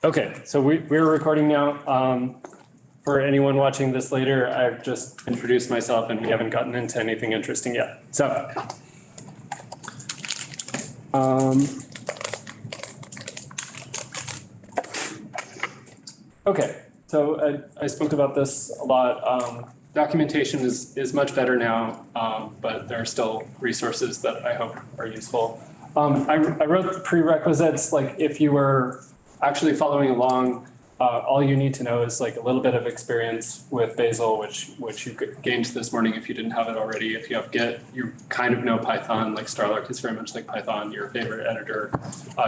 Okay, so we're recording now. For anyone watching this later, I've just introduced myself and we haven't gotten into anything interesting yet. So, okay, so I spoke about this a lot. Documentation is much better now, but there are still resources that I hope are useful. I wrote the prerequisites, like if you were actually following along, all you need to know is like a little bit of experience with Bazel, which you gained this morning if you didn't have it already. If you have Git, you kind of know Python, like Starlark is very much like Python, your favorite editor.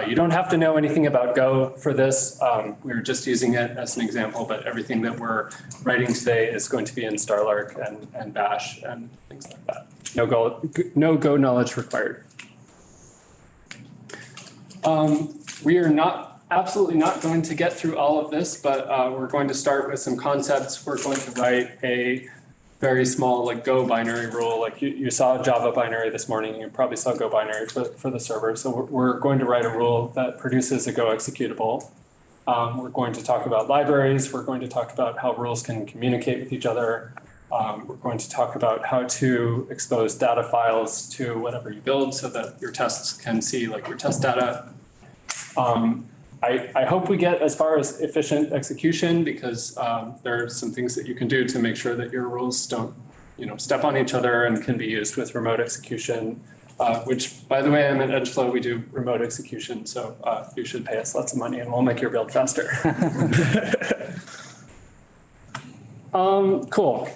You don't have to know anything about Go for this. We're just using it as an example, but everything that we're writing today is going to be in Starlark and Bash and things like that. No Go knowledge required. We are absolutely not going to get through all of this, but we're going to start with some concepts. We're going to write a very small like Go binary rule. Like you saw Java binary this morning, you probably saw Go binary for the server. So we're going to write a rule that produces a Go executable. We're going to talk about libraries. We're going to talk about how rules can communicate with each other. We're going to talk about how to expose data files to whatever you build so that your tests can see like your test data. I hope we get as far as efficient execution because there are some things that you can do to make sure that your rules don't, step on each other and can be used with remote execution, which, by the way, I'm at Edgeflow, we do remote execution, so you should pay us lots of money and we'll make your build faster. Cool.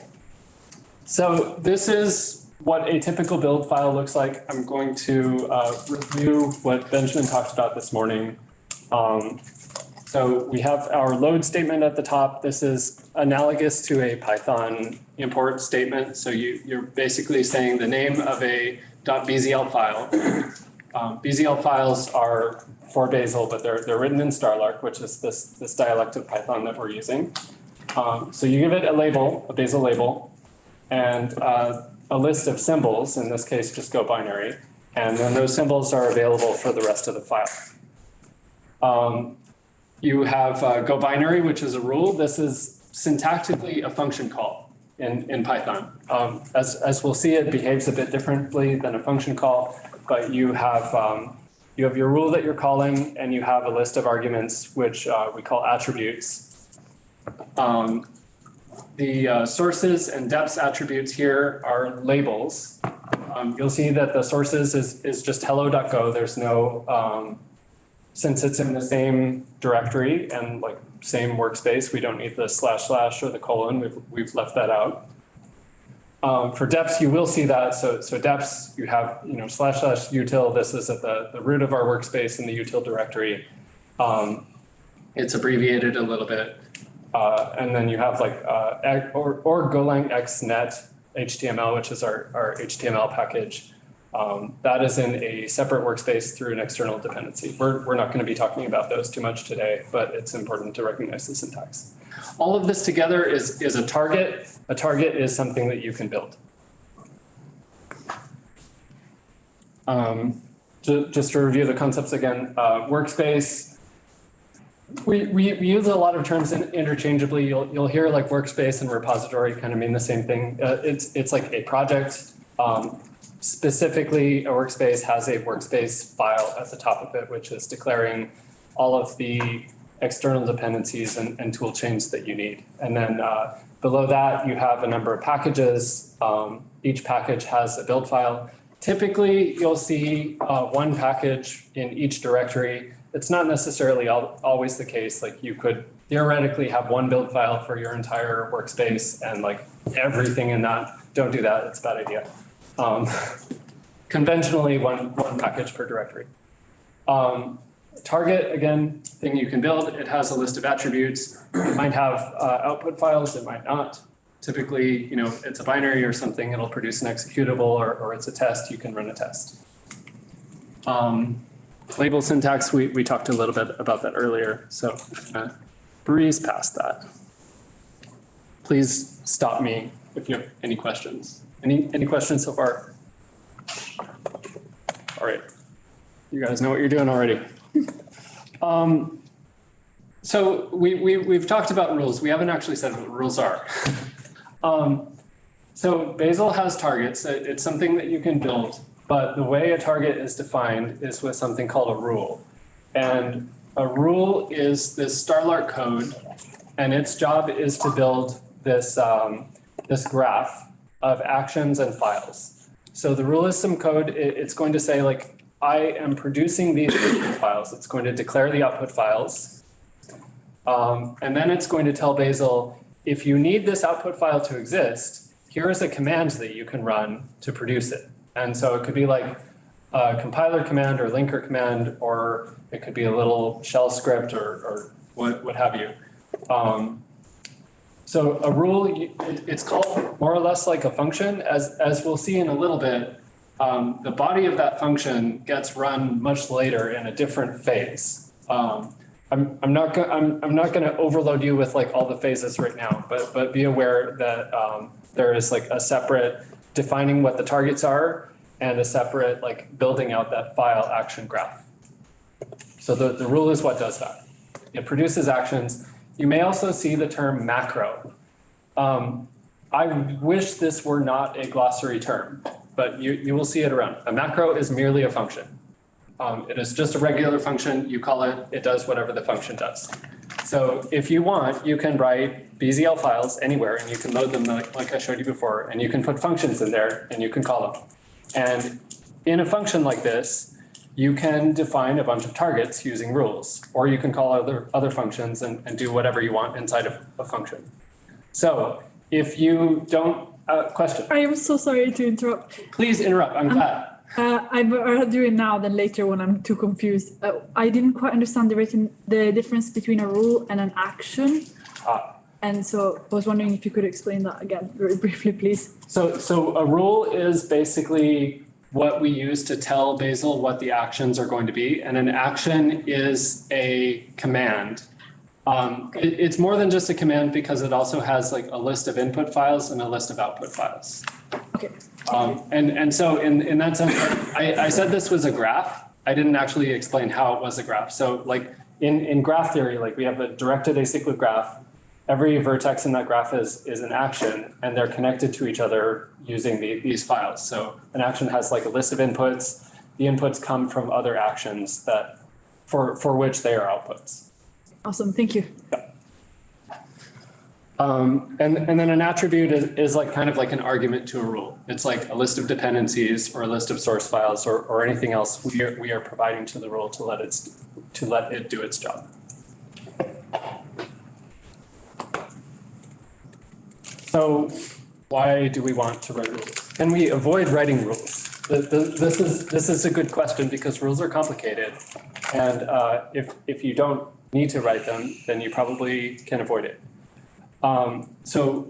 So this is what a typical build file looks like. I'm going to review what Benjamin talked about this morning. So we have our load statement at the top. This is analogous to a Python import statement. So you're basically saying the name of a .bzl file. BZL files are for Bazel, but they're written in Starlark, which is this dialect of Python that we're using. So you give it a label, a Bazel label, and a list of symbols, in this case, just Go binary. And then those symbols are available for the rest of the file. You have Go binary, which is a rule. This is syntactically a function call in Python. As we'll see, it behaves a bit differently than a function call, but you have your rule that you're calling, and you have a list of arguments, which we call attributes. The sources and depths attributes here are labels. You'll see that the sources is just hello.go. There's no, since it's in the same directory and like same workspace, we don't need the / or the colon. We've left that out. For depths, you will see that. So depths, you have / util. This is at the root of our workspace in the util directory. It's abbreviated a little bit. And then you have like or Golang xnet HTML, which is our HTML package. That is in a separate workspace through an external dependency. We're not going to be talking about those too much today, but it's important to recognize the syntax. All of this together is a target. A target is something that you can build. Just to review the concepts again, workspace. We use a lot of terms interchangeably. You'll hear like workspace and repository kind of mean the same thing. It's like a project. Specifically, a workspace has a workspace file at the top of it, which is declaring all of the external dependencies and tool chains that you need. And then below that, you have a number of packages. Each package has a build file. Typically, you'll see one package in each directory. It's not necessarily always the case. Like you could theoretically have one build file for your entire workspace and like everything in that. Don't do that, it's a bad idea. Conventionally, one package per directory. Target, again, thing you can build. It has a list of attributes. It might have output files, it might not. Typically, it's a binary or something, it'll produce an executable, or it's a test, you can run a test. Label syntax, we talked a little bit about that earlier, so I'm gonna breeze past that. Please stop me if you have any questions. Any questions so far? All right, you guys know what you're doing already. So we've talked about rules. We haven't actually said what rules are. So Bazel has targets. It's something that you can build, but the way a target is defined is with something called a rule. And a rule is this Starlark code, and its job is to build this, this graph of actions and files. So the rule is some code. It's going to say, like, I am producing these files. It's going to declare the output files. And then it's going to tell Bazel, if you need this output file to exist, here is a command that you can run to produce it. And so it could be like a compiler command or linker command, or it could be a little shell script or what have you. So a rule, it's called more or less like a function. As we'll see in a little bit, the body of that function gets run much later in a different phase. I'm not going to overload you with like all the phases right now, but be aware that there is like a separate defining what the targets are and a separate like building out that file action graph. So the rule is what does that. It produces actions. You may also see the term macro. I wish this were not a glossary term, but you will see it around. A macro is merely a function. It is just a regular function. You call it, it does whatever the function does. So if you want, you can write BZL files anywhere and you can load them like I showed you before, and you can put functions in there and you can call them. And in a function like this, you can define a bunch of targets using rules, or you can call other functions and do whatever you want inside of a function. So if you don't, question. I am so sorry to interrupt. Please interrupt, I'm glad. I'd rather do it now than later when I'm too confused. I didn't quite understand the difference between a rule and an action. And so I was wondering if you could explain that again very briefly, please. So a rule is basically what we use to tell Bazel what the actions are going to be. And an action is a command. It's more than just a command because it also has like a list of input files and a list of output files. Okay. And so in that sense, I said this was a graph. I didn't actually explain how it was a graph. So like in graph theory, like we have a directed acyclic graph. Every vertex in that graph is an action, and they're connected to each other using these files. So an action has like a list of inputs. The inputs come from other actions that for which they are outputs. Awesome, thank you. Yeah. And then an attribute is like kind of like an argument to a rule. It's like a list of dependencies or a list of source files or anything else we are providing to the rule to let it do its job. So why do we want to write rules? Can we avoid writing rules? This is a good question because rules are complicated, and if you don't need to write them, then you probably can avoid it. So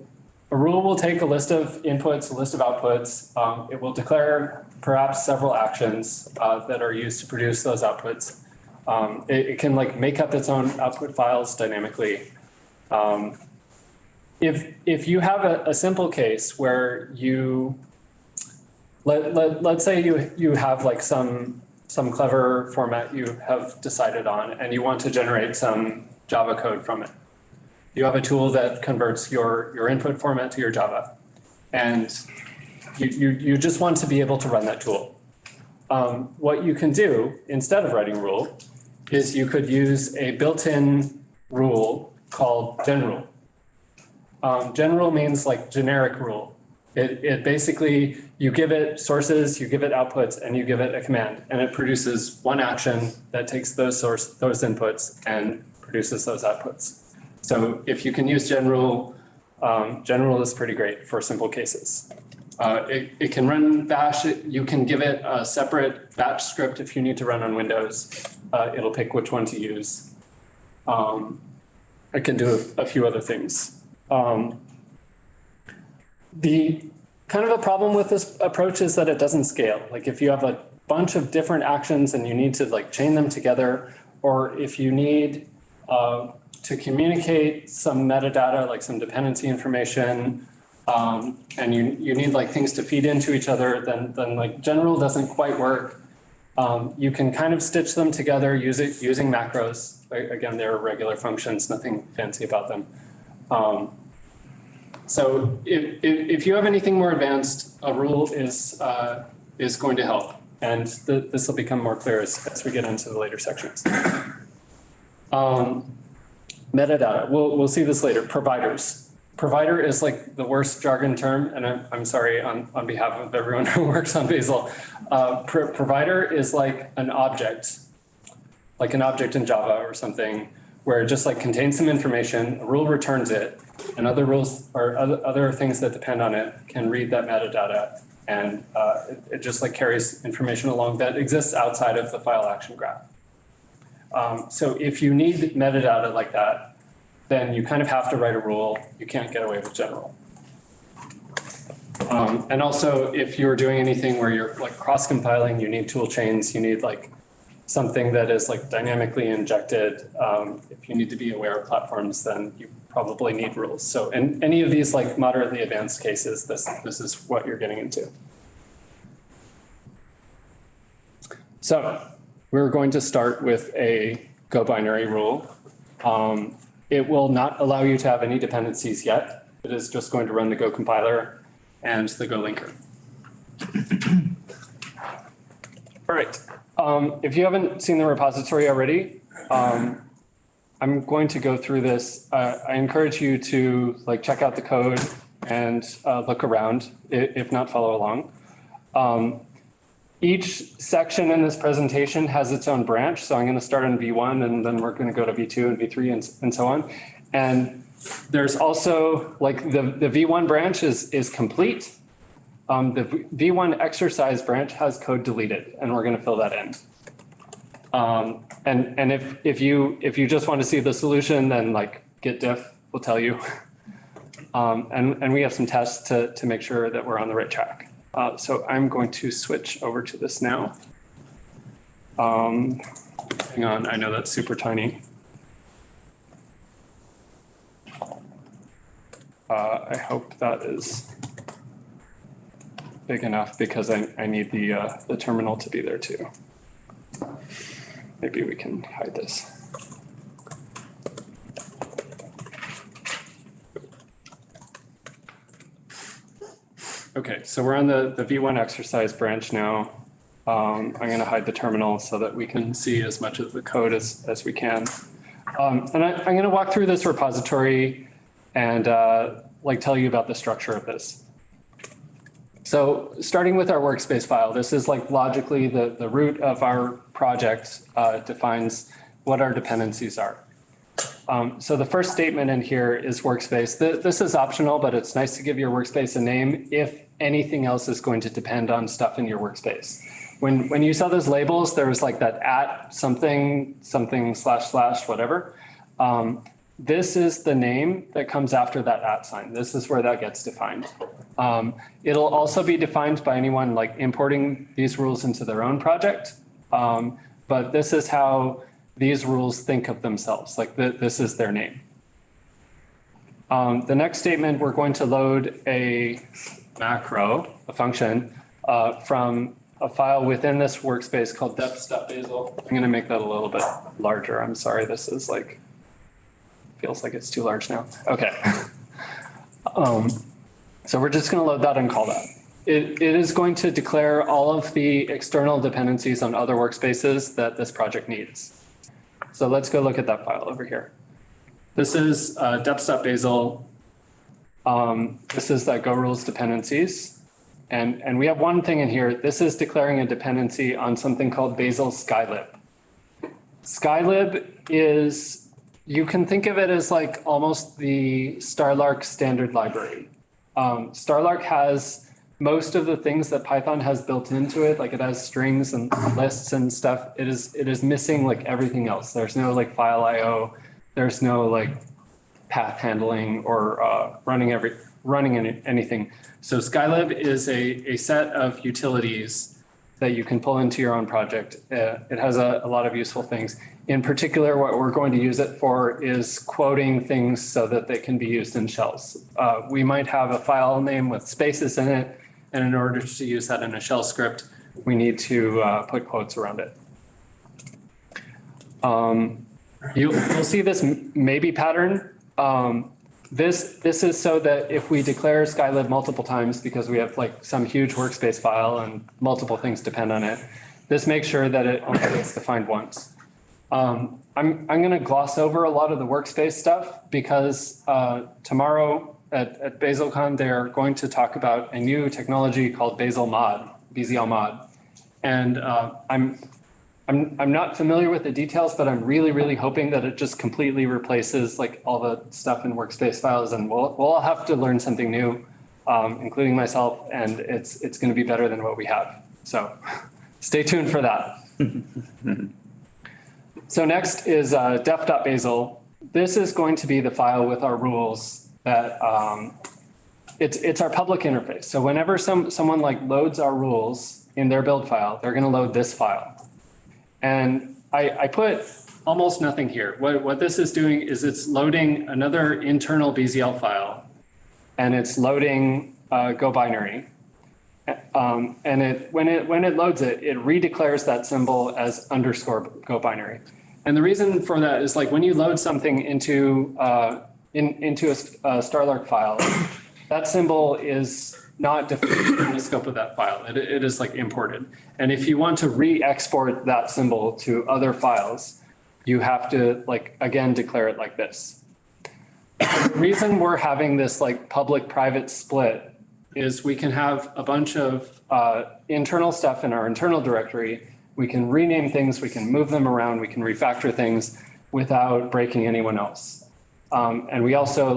a rule will take a list of inputs, a list of outputs. It will declare perhaps several actions that are used to produce those outputs. It can like make up its own output files dynamically. If you have a simple case where you, let's say you have like some clever format you have decided on and you want to generate some Java code from it. You have a tool that converts your input format to your Java, and you just want to be able to run that tool. What you can do instead of writing rule is you could use a built-in rule called gen_rule. Gen_rule means like generic rule. It basically, you give it sources, you give it outputs, and you give it a command, and it produces one action that takes those inputs and produces those outputs. So if you can use gen_rule, gen_rule is pretty great for simple cases. It can run bash. You can give it a separate batch script if you need to run on Windows. It'll pick which one to use. It can do a few other things. The kind of a problem with this approach is that it doesn't scale. Like if you have a bunch of different actions and you need to like chain them together, or if you need to communicate some metadata, like some dependency information, and you need like things to feed into each other, then like gen_rule doesn't quite work. You can kind of stitch them together using macros. Again, they're regular functions, nothing fancy about them. So if you have anything more advanced, a rule is going to help. And this will become more clear as we get into the later sections. Metadata, we'll see this later. Providers. Provider is like the worst jargon term, and I'm sorry on behalf of everyone who works on Bazel. Provider is like an object in Java or something, where it just like contains some information, a rule returns it, and other rules or other things that depend on it can read that metadata, and it just like carries information along that exists outside of the file action graph. So if you need metadata like that, then you kind of have to write a rule. You can't get away with general. And also, if you're doing anything where you're like cross-compiling, you need tool chains, you need like something that is like dynamically injected. If you need to be aware of platforms, then you probably need rules. So in any of these like moderately advanced cases, this is what you're getting into. So we're going to start with a Go binary rule. It will not allow you to have any dependencies yet. It is just going to run the Go compiler and the Go linker. All right. If you haven't seen the repository already, I'm going to go through this. I encourage you to like check out the code and look around, if not follow along. Each section in this presentation has its own branch. So I'm going to start on V1 and then we're going to go to V2 and V3 and so on. And there's also like the V1 branch is complete. The V1 exercise branch has code deleted and we're going to fill that in. And if you just want to see the solution, then like git diff will tell you. And we have some tests to make sure that we're on the right track. So I'm going to switch over to this now. Hang on, I know that's super tiny. I hope that is big enough because I need the terminal to be there too. Maybe we can hide this. Okay, so we're on the V1 exercise branch now. I'm going to hide the terminal so that we can see as much of the code as we can. And I'm going to walk through this repository and like tell you about the structure of this. So starting with our workspace file, this is like logically the root of our project defines what our dependencies are. So the first statement in here is workspace. This is optional, but it's nice to give your workspace a name if anything else is going to depend on stuff in your workspace. When you saw those labels, there was like that at something / whatever. This is the name that comes after that at sign. This is where that gets defined. It'll also be defined by anyone like importing these rules into their own project. But this is how these rules think of themselves, like this is their name. The next statement, we're going to load a macro, a function, from a file within this workspace called deps.bazel. I'm going to make that a little bit larger. I'm sorry, this is like, feels like it's too large now. Okay. So we're just going to load that and call that. It is going to declare all of the external dependencies on other workspaces that this project needs. So let's go look at that file over here. This is deps.bazel. This is that Go rules dependencies. And we have one thing in here. This is declaring a dependency on something called Bazel skylib. Skylib is, you can think of it as like almost the Starlark standard library. Starlark has most of the things that Python has built into it, like it has strings and lists and stuff. It is missing like everything else. There's no like file IO. There's no like path handling or running anything. So Skylib is a set of utilities that you can pull into your own project. It has a lot of useful things. In particular, what we're going to use it for is quoting things so that they can be used in shells. We might have a file name with spaces in it, and in order to use that in a shell script, we need to put quotes around it. You'll see this maybe pattern. This is so that if we declare skylib multiple times because we have like some huge workspace file and multiple things depend on it, this makes sure that it only gets defined once. I'm going to gloss over a lot of the workspace stuff because tomorrow at BazelCon, they're going to talk about a new technology called Bazel Mod, BZL Mod. And I'm not familiar with the details, but I'm really hoping that it just completely replaces like all the stuff in workspace files, and we'll all have to learn something new, including myself, and it's going to be better than what we have. So stay tuned for that. So next is def.bazel. This is going to be the file with our rules that it's our public interface. So whenever someone like loads our rules in their build file, they're going to load this file. And I put almost nothing here. What this is doing is it's loading another internal BZL file, and it's loading Go binary. And when it loads it, it redeclares that symbol as _Go binary. And the reason for that is like when you load something into a Starlark file, that symbol is not defined in the scope of that file. It is like imported. And if you want to re-export that symbol to other files, you have to like, again, declare it like this. The reason we're having this like public-private split is we can have a bunch of internal stuff in our internal directory. We can rename things, we can move them around, we can refactor things without breaking anyone else. And we also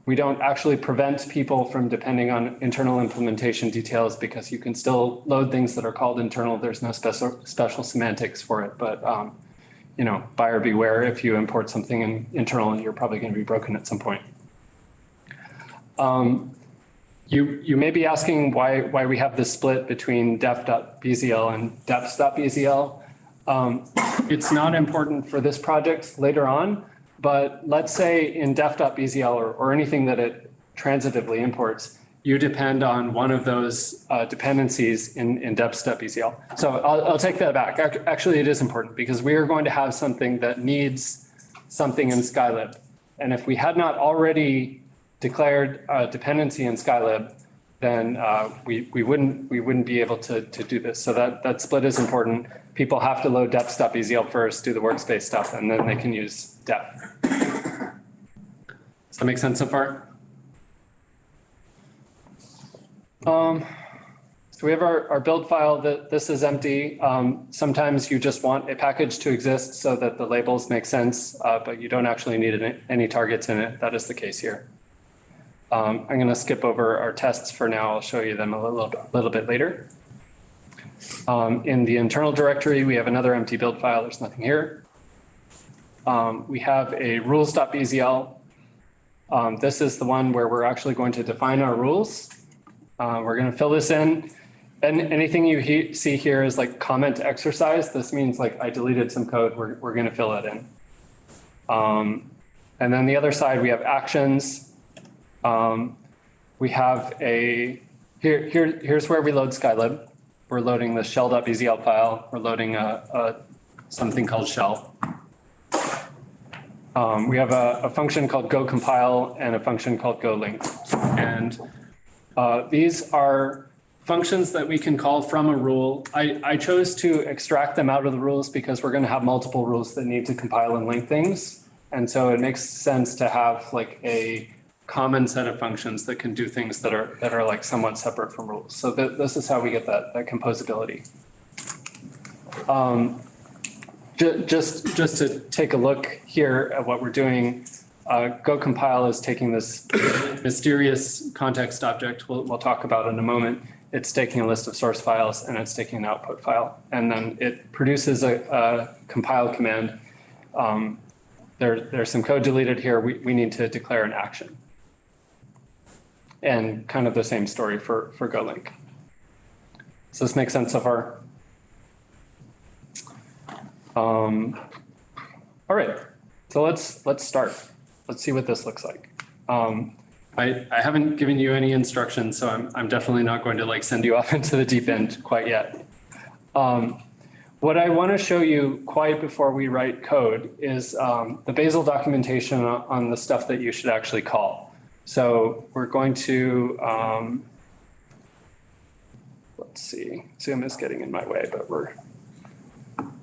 we don't actually prevent people from depending on internal implementation details because you can still load things that are called internal. There's no special semantics for it, but buyer beware. If you import something in internal, you're probably going to be broken at some point. You may be asking why we have this split between def.bzl and deps.bzl. It's not important for this project later on, but let's say in def.bzl or anything that it transitively imports, you depend on one of those dependencies in deps.bzl. So I'll take that back. Actually, it is important because we are going to have something that needs something in Skylib. And if we had not already declared dependency in Skylib, then we wouldn't be able to do this. So that split is important. People have to load deps.bzl first, do the workspace stuff, and then they can use def. Does that make sense so far? So we have our build file. This is empty. Sometimes you just want a package to exist so that the labels make sense, but you don't actually need any targets in it. That is the case here. I'm going to skip over our tests for now. I'll show you them a little bit later. In the internal directory, we have another empty build file. There's nothing here. We have a rules.bzl. This is the one where we're actually going to define our rules. We're going to fill this in. And anything you see here is like comment exercise. This means like I deleted some code. We're going to fill it in. And then the other side, we have actions. We have here's where we load Skylib. We're loading the shell.bzl file. We're loading something called shell. We have a function called goCompile and a function called goLink. And these are functions that we can call from a rule. I chose to extract them out of the rules because we're going to have multiple rules that need to compile and link things. And so it makes sense to have like a common set of functions that can do things that are like somewhat separate from rules. So this is how we get that composability. Just to take a look here at what we're doing, goCompile is taking this mysterious context object we'll talk about in a moment. It's taking a list of source files and it's taking an output file. And then it produces a compile command. There's some code deleted here. We need to declare an action. And kind of the same story for goLink. Does this make sense so far? All right, so let's start. Let's see what this looks like. I haven't given you any instructions, so I'm definitely not going to like send you off into the deep end quite yet. What I want to show you quite before we write code is the Bazel documentation on the stuff that you should actually call. So we're going to, let's see, Zoom is getting in my way, but we're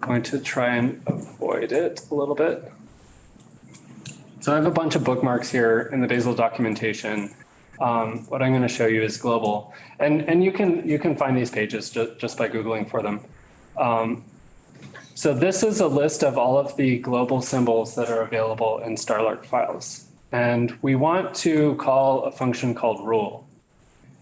going to try and avoid it a little bit. So I have a bunch of bookmarks here in the Bazel documentation. What I'm going to show you is global, and you can find these pages just by Googling for them. So this is a list of all of the global symbols that are available in Starlark files. And we want to call a function called rule.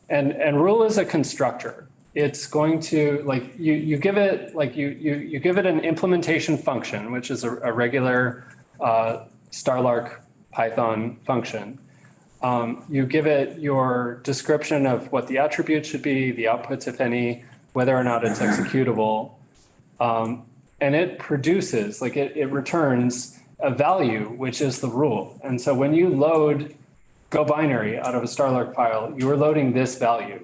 And rule is a constructor. It's going to, like, you give it, like, you give it an implementation function, which is a regular Starlark Python function. You give it your description of what the attributes should be, the outputs, if any, whether or not it's executable. And it produces, like it returns a value, which is the rule. And so when you load Go binary out of a Starlark file, you are loading this value.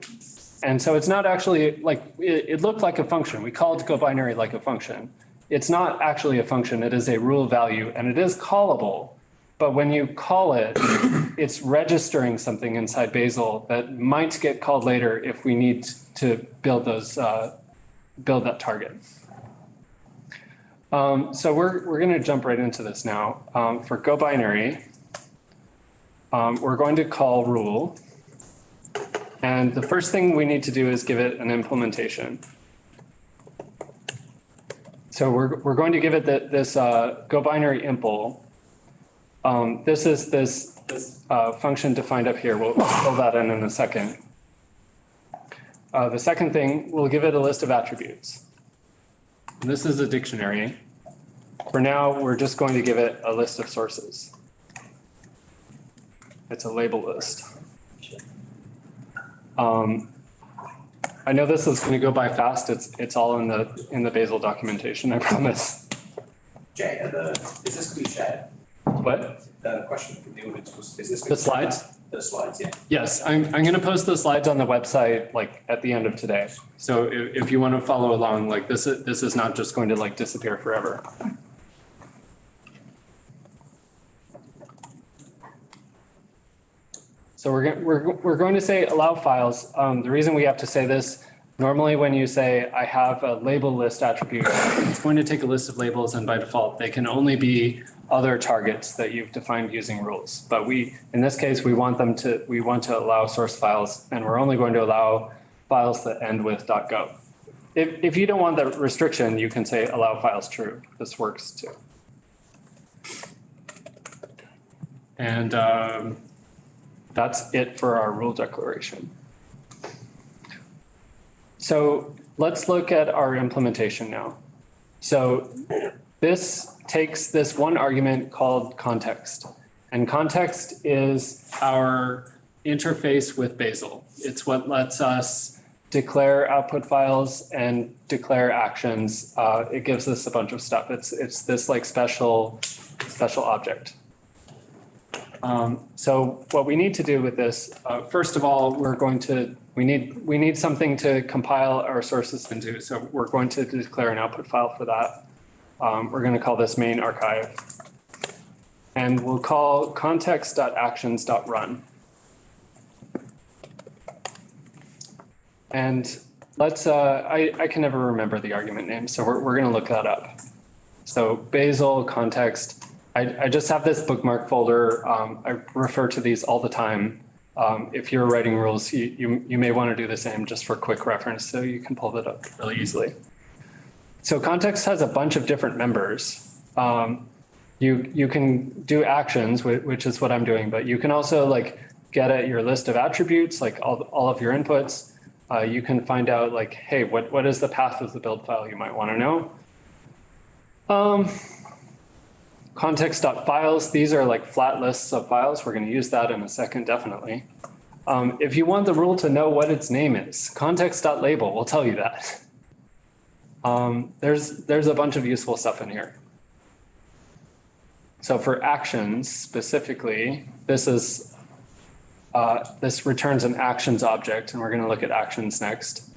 And so it's not actually like, it looked like a function. We called Go binary like a function. It's not actually a function. It is a rule value and it is callable. But when you call it, it's registering something inside Bazel that might get called later if we need to build those, build that target. So we're going to jump right into this now. For Go binary, we're going to call rule. And the first thing we need to do is give it an implementation. So we're going to give it this Go binary impl. This is this function defined up here. We'll fill that in a second. The second thing, we'll give it a list of attributes. This is a dictionary. For now, we're just going to give it a list of sources. It's a label list. I know this is going to go by fast. It's all in the Bazel documentation, I promise. Jay, is this going to be shared? What? The question from the audience was, is this The slides? The slides, yeah. Yes, I'm going to post the slides on the website like at the end of today. So if you want to follow along, like this is not just going to like disappear forever. So we're going to say allow files. The reason we have to say this, normally when you say I have a label list attribute, it's going to take a list of labels and by default they can only be other targets that you've defined using rules. But in this case, we want to allow source files, and we're only going to allow files that end with .go. If you don't want that restriction, you can say allow files true. This works too. And that's it for our rule declaration. So let's look at our implementation now. So this takes this one argument called context. And context is our interface with Bazel. It's what lets us declare output files and declare actions. It gives us a bunch of stuff. It's this like special object. So what we need to do with this, first of all, we need something to compile our sources into. So we're going to declare an output file for that. We're going to call this main archive. And we'll call context.actions.run. And let's, I can never remember the argument name, so we're going to look that up. So Bazel context. I just have this bookmark folder. I refer to these all the time. If you're writing rules, you may want to do the same just for quick reference, so you can pull that up really easily. So context has a bunch of different members. You can do actions, which is what I'm doing, but you can also like get at your list of attributes, like all of your inputs. You can find out like, hey, what is the path of the build file you might want to know. Context.files, these are like flat lists of files. We're going to use that in a second, definitely. If you want the rule to know what its name is, context.label will tell you that. There's a bunch of useful stuff in here. So for actions specifically, this returns an actions object, and we're going to look at actions next.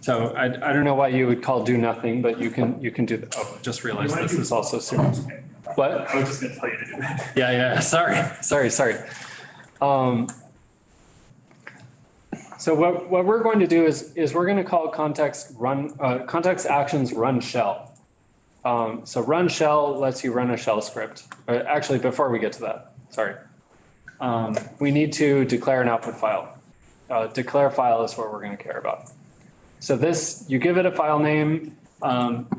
So I don't know why you would call do nothing, but you can do, oh, just realized this is also serious. What? I was just gonna tell you to do that. Yeah, sorry. So what we're going to do is we're going to call context actions run shell. So run shell lets you run a shell script. Actually, before we get to that, sorry. We need to declare an output file. Declare file is what we're going to care about. So this, you give it a file name,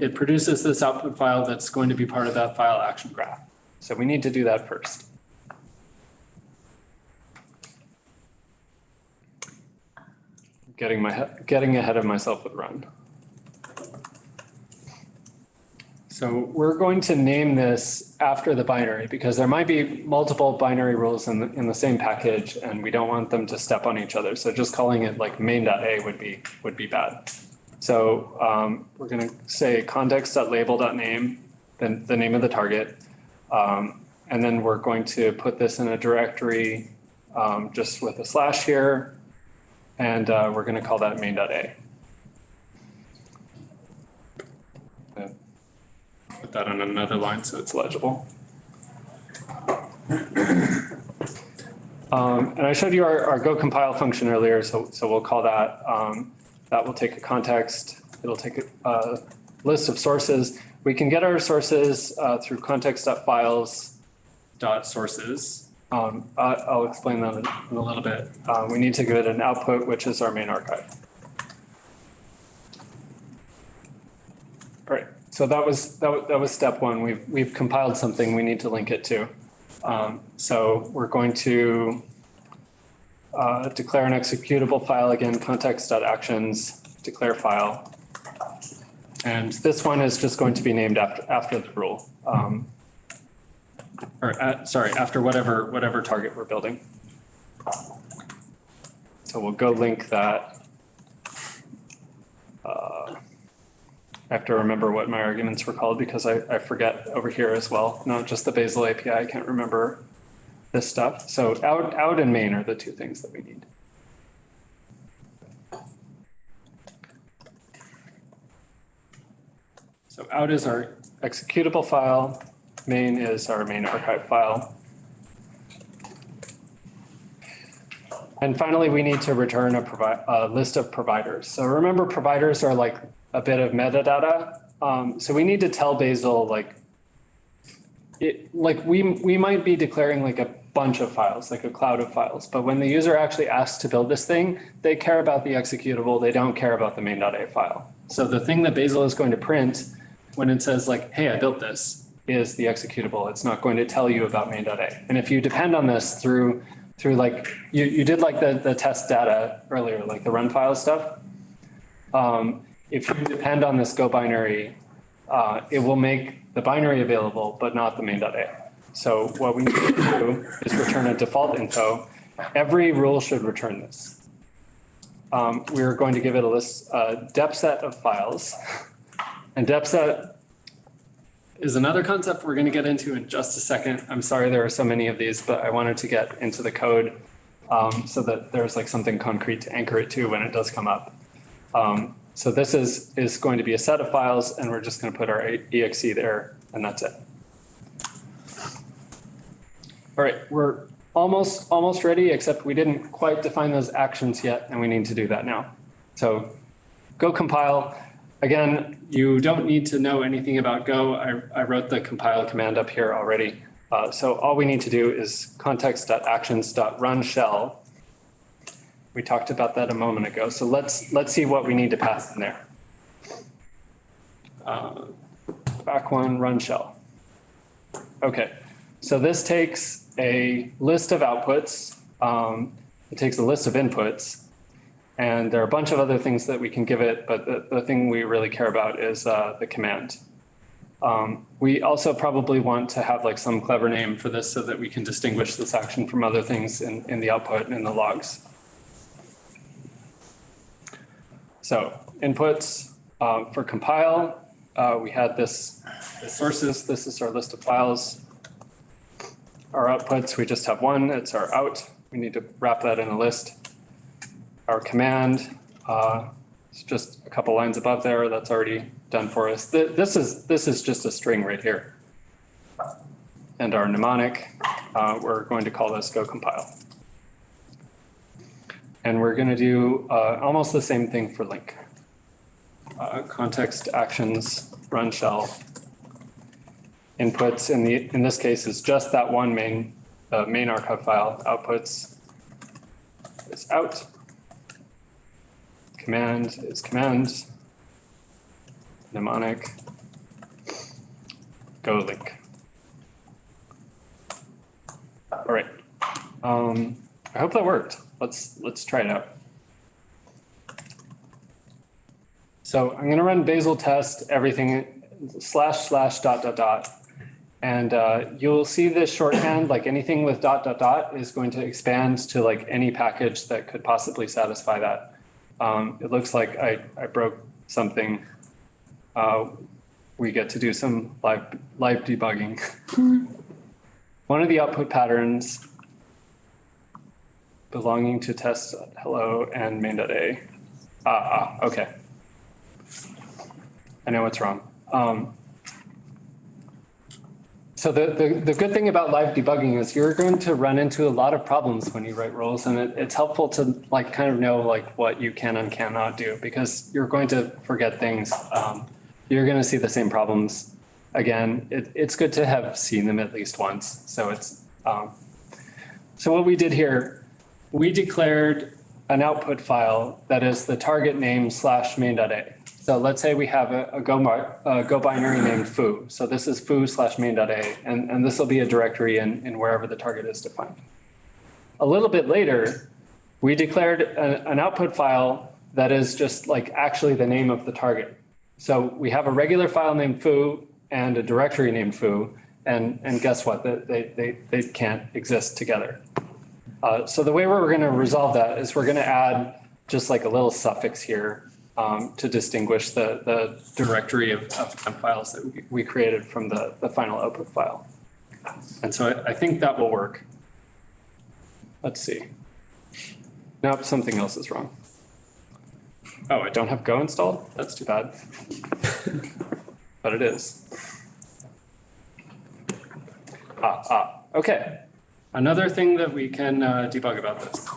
it produces this output file that's going to be part of that file action graph. So we need to do that first. Getting ahead of myself with run. So we're going to name this after the binary because there might be multiple binary rules in the same package and we don't want them to step on each other. So just calling it like main.a would be bad. So we're going to say context.label.name, then the name of the target. And then we're going to put this in a directory just with a slash here. And we're going to call that main.a. Put that on another line so it's legible. And I showed you our go compile function earlier, so we'll call that. That will take a context. It'll take a list of sources. We can get our sources through context.files.sources. I'll explain that in a little bit. We need to give it an output, which is our main archive. All right, so that was step one. We've compiled something we need to link it to. So we're going to declare an executable file again, context.actions, declare file. And this one is just going to be named after the rule. After whatever target we're building. So we'll go link that. I have to remember what my arguments were called because I forget over here as well. Not just the Bazel API, I can't remember this stuff. So out and main are the two things that we need. So out is our executable file. Main is our main archive file. And finally, we need to return a list of providers. So remember, providers are like a bit of metadata. So we need to tell Bazel we might be declaring like a bunch of files, like a cloud of files. But when the user actually asks to build this thing, they care about the executable. They don't care about the main.a file. So the thing that Bazel is going to print when it says like, hey, I built this, is the executable. It's not going to tell you about main.a. And if you depend on this through like, you did like the test data earlier, like the run file stuff. If you depend on this Go binary, it will make the binary available, but not the main.a. So what we need to do is return a default info. Every rule should return this. We're going to give it a list, depth set of files. And depth set is another concept we're going to get into in just a second. I'm sorry there are so many of these, but I wanted to get into the code so that there's like something concrete to anchor it to when it does come up. So this is going to be a set of files, and we're just going to put our exe there, and that's it. All right, we're almost ready, except we didn't quite define those actions yet, and we need to do that now. So go compile. Again, you don't need to know anything about Go. I wrote the compile command up here already. So all we need to do is context.actions.run shell. We talked about that a moment ago. So let's see what we need to pass in there. Back one, run shell. Okay, so this takes a list of outputs. It takes a list of inputs. And there are a bunch of other things that we can give it, but the thing we really care about is the command. We also probably want to have like some clever name for this so that we can distinguish this action from other things in the output and in the logs. So inputs for compile, we had the sources. This is our list of files. Our outputs, we just have one. It's our out. We need to wrap that in a list. Our command, It's just a couple lines above there. That's already done for us. This is just a string right here. And our mnemonic, we're going to call this go compile. And we're going to do almost the same thing for link. Context actions run shell. Inputs in this case is just that one main archive file. Outputs is out. Command is command. Mnemonic. Go link. All right. I hope that worked. Let's try it out. So I'm going to run Bazel test everything // ... And you'll see this shorthand, like anything with ... is going to expand to like any package that could possibly satisfy that. It looks like I broke something. We get to do some live debugging. One of the output patterns belonging to test hello and main.a. Okay. I know what's wrong. So the good thing about live debugging is you're going to run into a lot of problems when you write rules, and it's helpful to like kind of know like what you can and cannot do, because you're going to forget things. You're going to see the same problems again. It's good to have seen them at least once. So it's so what we did here, we declared an output file that is the target name /main.a. So let's say we have a Go binary named foo. So this is foo/main.a, and this will be a directory in wherever the target is defined. A little bit later, we declared an output file that is just like actually the name of the target. So we have a regular file named foo and a directory named foo, and guess what? They can't exist together. So the way we're going to resolve that is we're going to add just like a little suffix here to distinguish the directory of temp files that we created from the final output file. And so I think that will work. Let's see. Nope, something else is wrong. Oh, I don't have Go installed? That's too bad. But it is. Okay. Another thing that we can debug about this.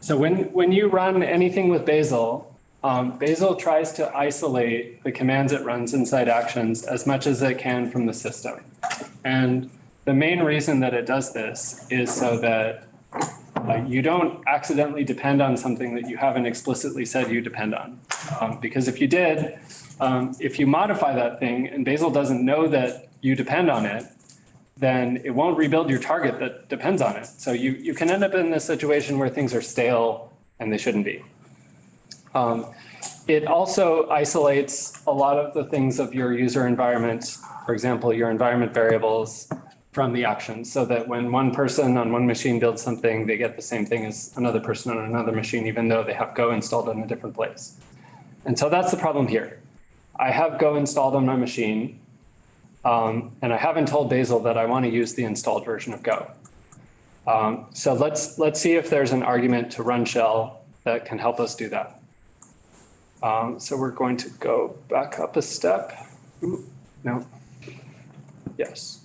So when you run anything with Bazel, Bazel tries to isolate the commands it runs inside actions as much as it can from the system. And the main reason that it does this is so that you don't accidentally depend on something that you haven't explicitly said you depend on. Because if you did, if you modify that thing and Bazel doesn't know that you depend on it, then it won't rebuild your target that depends on it. So you can end up in this situation where things are stale and they shouldn't be. It also isolates a lot of the things of your user environment, for example, your environment variables, from the actions, so that when one person on one machine builds something, they get the same thing as another person on another machine, even though they have Go installed in a different place. And so that's the problem here. I have Go installed on my machine, and I haven't told Bazel that I want to use the installed version of Go. So let's see if there's an argument to run shell that can help us do that. So we're going to go back up a step. Ooh, no. Yes.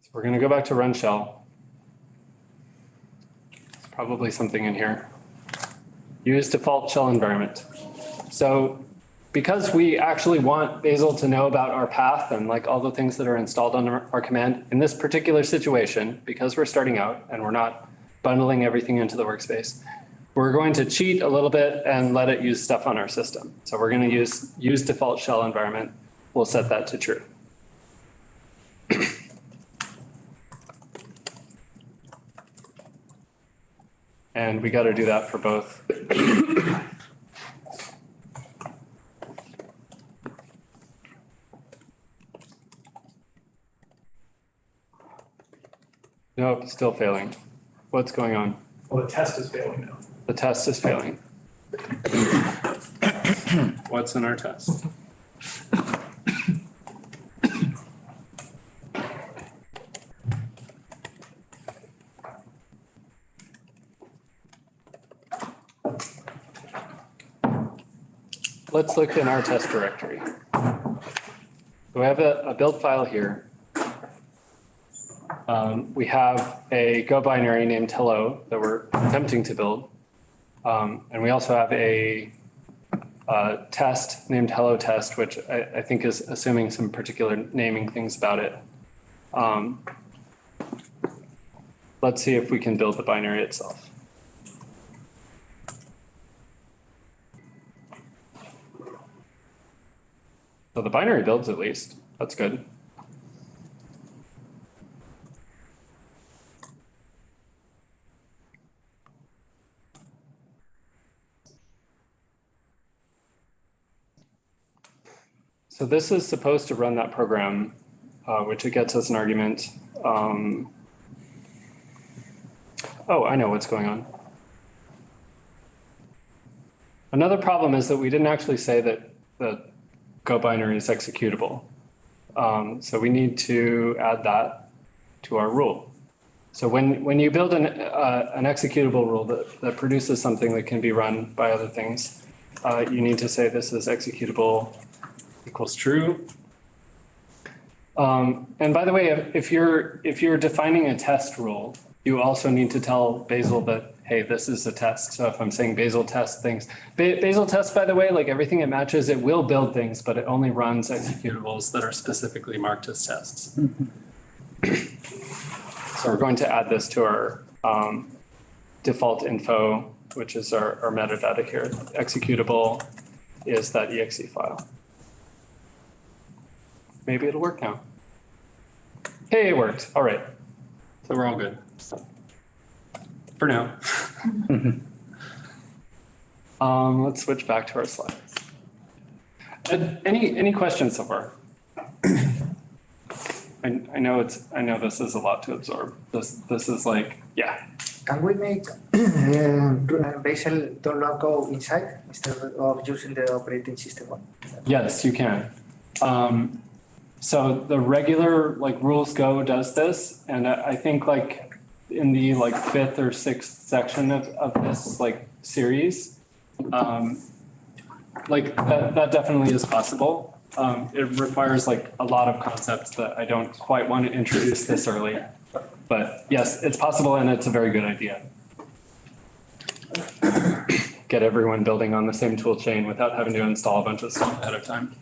So we're going to go back to run shell. There's probably something in here. Use default shell environment. So because we actually want Bazel to know about our path and like all the things that are installed on our command, in this particular situation, because we're starting out and we're not bundling everything into the workspace, we're going to cheat a little bit and let it use stuff on our system. So we're going to use default shell environment. We'll set that to true. And we got to do that for both. Nope, still failing. What's going on? Well, the test is failing now. The test is failing. What's in our test? let's look in our test directory. We have a build file here. We have a Go binary named hello that we're attempting to build. And we also have a test named hello test, which I think is assuming some particular naming things about it. Let's see if we can build the binary itself. So the binary builds at least. That's good. So this is supposed to run that program, which it gets as an argument. Oh, I know what's going on. Another problem is that we didn't actually say that the Go binary is executable. So we need to add that to our rule. So when you build an executable rule that produces something that can be run by other things, you need to say this is executable equals true. And by the way, if you're defining a test rule, you also need to tell Bazel that, hey, this is a test. So if I'm saying Bazel test things, Bazel test, by the way, like everything it matches, it will build things, but it only runs executables that are specifically marked as tests. So we're going to add this to our default info, which is our metadata here. Executable is that exe file. Maybe it'll work now. Hey, it worked. All right. So we're all good. For now. Let's switch back to our slides. Any questions so far? I know this is a lot to absorb. This is like, yeah. Can we make Bazel don't go inside instead of using the operating system one? Yes, you can. So the regular like rules go does this, and I think like in the like 5th or 6th section of this like series, like that definitely is possible. It requires like a lot of concepts that I don't quite want to introduce this early, but yes, it's possible and it's a very good idea. Get everyone building on the same tool chain without having to install a bunch of stuff ahead of time.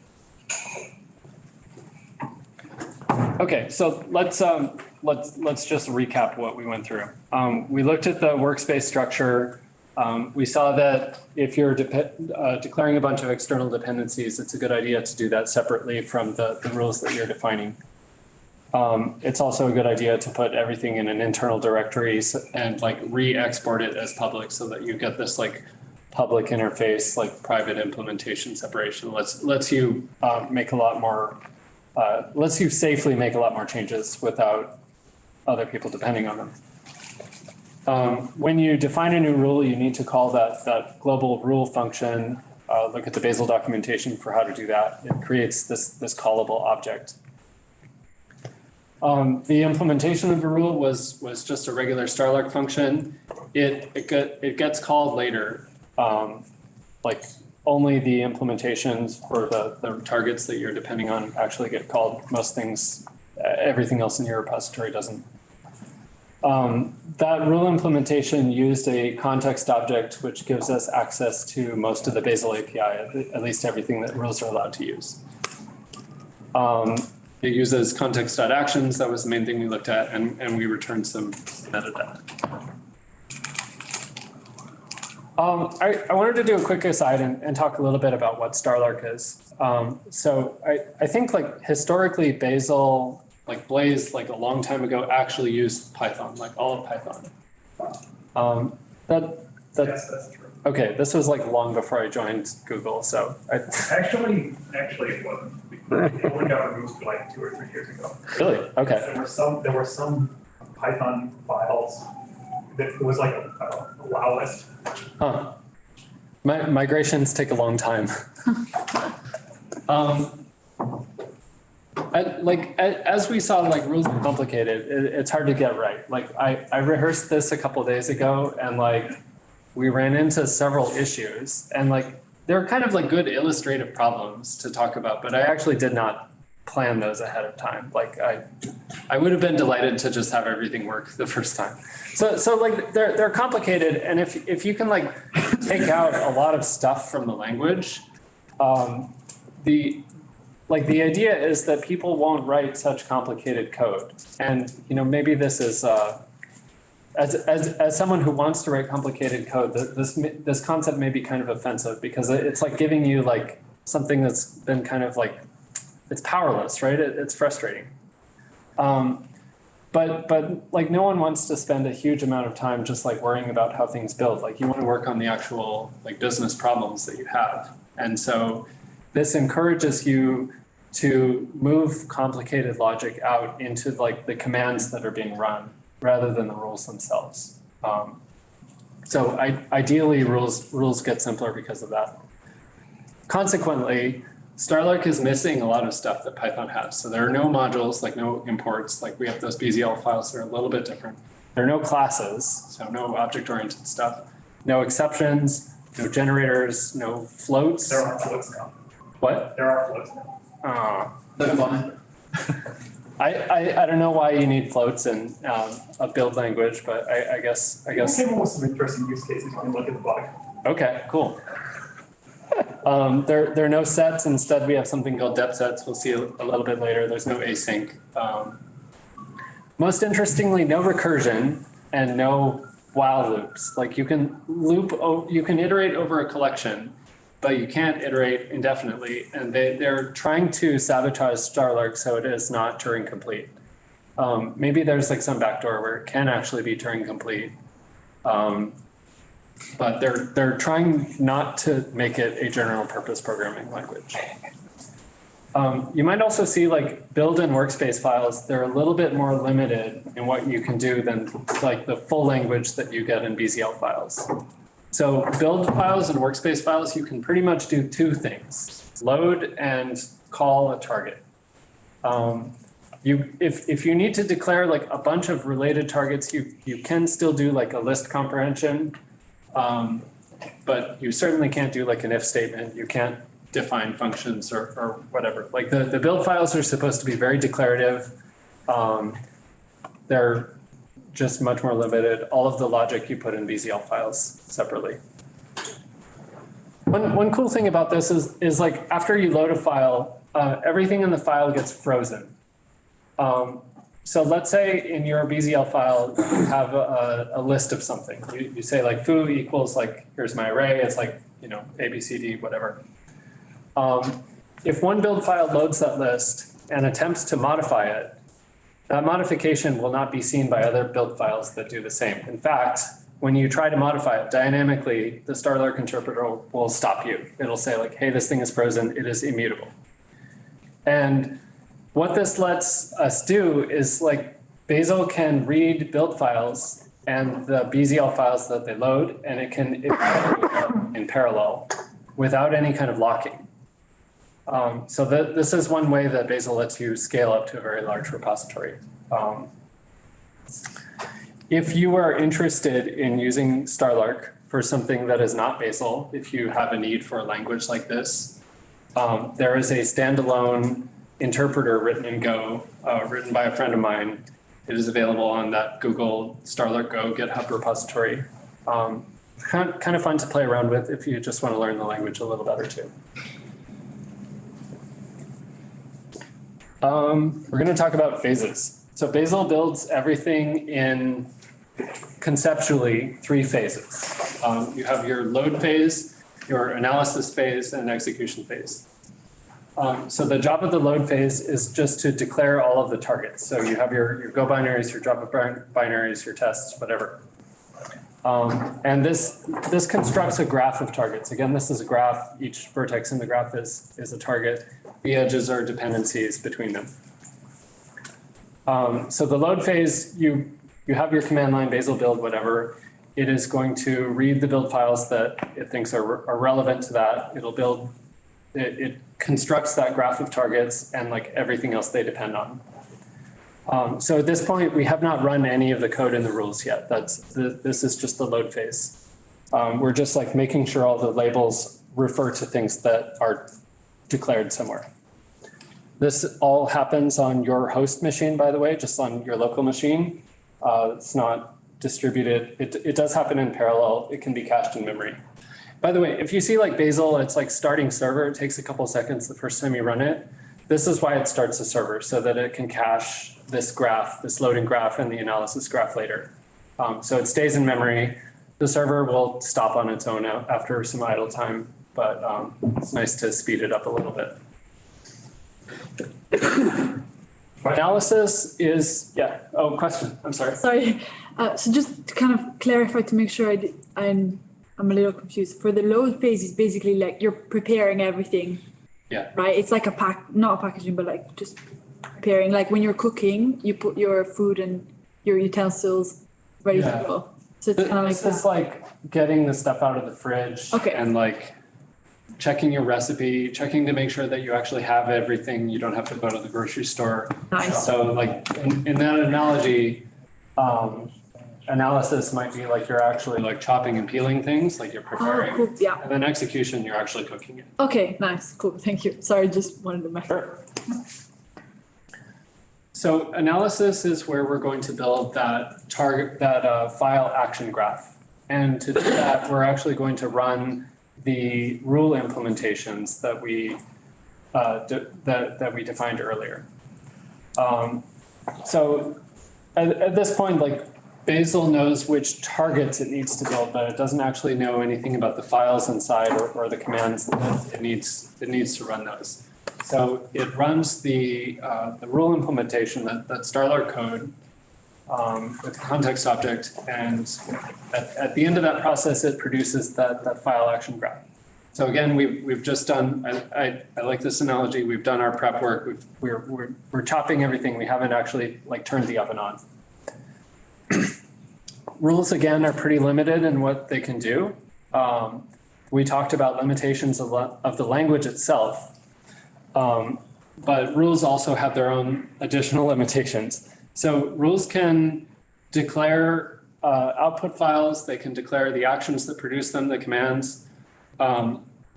Okay, so let's just recap what we went through. We looked at the workspace structure. We saw that if you're declaring a bunch of external dependencies, it's a good idea to do that separately from the rules that you're defining. It's also a good idea to put everything in an internal directory and like re-export it as public so that you get this like public interface, like private implementation separation. Lets you make a lot more. Lets you safely make a lot more changes without other people depending on them. When you define a new rule, you need to call that global rule function. Look at the Bazel documentation for how to do that. It creates this callable object. The implementation of the rule was just a regular Starlark function. It gets called later, like only the implementations for the targets that you're depending on actually get called. Most things, everything else in your repository doesn't. That rule implementation used a context object, which gives us access to most of the Bazel API, at least everything that rules are allowed to use. It uses context.actions. That was the main thing we looked at, and we returned some metadata. I wanted to do a quick aside and talk a little bit about what Starlark is. So I think like historically Bazel, like Blaze, like a long time ago, actually used Python, like all of Python. Yes, that's true. Okay, this was like long before I joined Google, so Actually, it wasn't. It only got removed like 2 or 3 years ago. Really? Okay. There were some Python files that it was like a WoW list. Huh. Migrations take a long time. As we saw, like rules are complicated. It's hard to get right. Like I rehearsed this a couple of days ago, and like we ran into several issues, and like they're kind of like good illustrative problems to talk about, but I actually did not plan those ahead of time. Like I would have been delighted to just have everything work the first time. So like they're complicated, and if you can like take out a lot of stuff from the language, the idea is that people won't write such complicated code. And maybe this is as someone who wants to write complicated code, this concept may be kind of offensive because it's like giving you like something that's been kind of like, it's powerless, right? It's frustrating. But like no one wants to spend a huge amount of time just like worrying about how things build. Like you want to work on the actual like business problems that you have. And so this encourages you to move complicated logic out into like the commands that are being run rather than the rules themselves. So ideally rules get simpler because of that. Consequently, Starlark is missing a lot of stuff that Python has. So there are no modules, like no imports, like we have those BZL files that are a little bit different. There are no classes, so no object-oriented stuff, no exceptions, no generators, no floats. There are floats now. What? There are floats now. Never mind. I don't know why you need floats in a build language, but I guess. Came up with some interesting use cases. You can look at the bug. Okay, cool. There are no sets. Instead, we have something called depth sets. We'll see a little bit later. There's no async. Most interestingly, no recursion and no while loops. Like you can iterate over a collection, but you can't iterate indefinitely. And they're trying to sabotage Starlark so it is not Turing complete. Maybe there's like some backdoor where it can actually be Turing complete. But they're trying not to make it a general purpose programming language. You might also see like build and workspace files, they're a little bit more limited in what you can do than like the full language that you get in BZL files. So build files and workspace files, you can pretty much do two things, load and call a target. If you need to declare like a bunch of related targets, you can still do like a list comprehension. But you certainly can't do like an if statement. You can't define functions or whatever. Like the build files are supposed to be very declarative. They're just much more limited. All of the logic you put in BZL files separately. One cool thing about this is like after you load a file, everything in the file gets frozen. So let's say in your BZL file, you have a list of something. You say like foo equals like, here's my array. It's like, A, B, C, D, whatever. If one build file loads that list and attempts to modify it, that modification will not be seen by other build files that do the same. In fact, when you try to modify it dynamically, the Starlark interpreter will stop you. It'll say like, hey, this thing is frozen. It is immutable. And what this lets us do is like Bazel can read build files and the BZL files that they load, and it can evaluate them in parallel without any kind of locking. So this is one way that Bazel lets you scale up to a very large repository. If you are interested in using Starlark for something that is not Bazel, if you have a need for a language like this, there is a standalone interpreter written in Go, written by a friend of mine. It is available on that Google Starlark Go GitHub repository. Kind of fun to play around with if you just want to learn the language a little better too. We're going to talk about phases. So Bazel builds everything in conceptually 3 phases. You have your load phase, your analysis phase, and execution phase. So the job of the load phase is just to declare all of the targets. So you have your Go binaries, your Java binaries, your tests, whatever. And this constructs a graph of targets. Again, this is a graph. Each vertex in the graph is a target. The edges are dependencies between them. So the load phase, you have your command line, Bazel build, whatever. It is going to read the build files that it thinks are relevant to that. It'll build, it constructs that graph of targets and like everything else they depend on. So at this point, we have not run any of the code in the rules yet. This is just the load phase. We're just like making sure all the labels refer to things that are declared somewhere. This all happens on your host machine, by the way, just on your local machine. It's not distributed. It does happen in parallel. It can be cached in memory. By the way, if you see like Bazel, it's like starting server. It takes a couple seconds the first time you run it. This is why it starts a server, so that it can cache this graph, this loading graph and the analysis graph later. So it stays in memory. The server will stop on its own after some idle time, but it's nice to speed it up a little bit. Analysis is, yeah, oh, question, I'm sorry. Sorry. So just to kind of clarify to make sure I'm a little confused. For the load phase is basically like you're preparing everything. Yeah. Right? It's like not a packaging, but like just preparing. Like when you're cooking, you put your food and your utensils ready to go. So it's kind of like This is like getting the stuff out of the fridge. Okay. And like checking your recipe, checking to make sure that you actually have everything. You don't have to go to the grocery store. Nice. So like in that analogy, analysis might be like you're actually like chopping and peeling things, like you're preparing. Oh, cool. Yeah. And then execution, you're actually cooking it. Okay, nice. Cool. Thank you. Sorry, just wanted to mention. Sure. So analysis is where we're going to build that file action graph. And to do that, we're actually going to run the rule implementations that we that we defined earlier. So at this point, like Bazel knows which targets it needs to build, but it doesn't actually know anything about the files inside or the commands that it needs to run those. So it runs the rule implementation, that Starlar code with the context object, and at the end of that process, it produces that file action graph. So again, we've just done. I like this analogy. We've done our prep work. We're chopping everything. We haven't actually like turned the oven on. Rules again are pretty limited in what they can do. We talked about limitations of the language itself. But rules also have their own additional limitations. So rules can declare output files. They can declare the actions that produce them, the commands.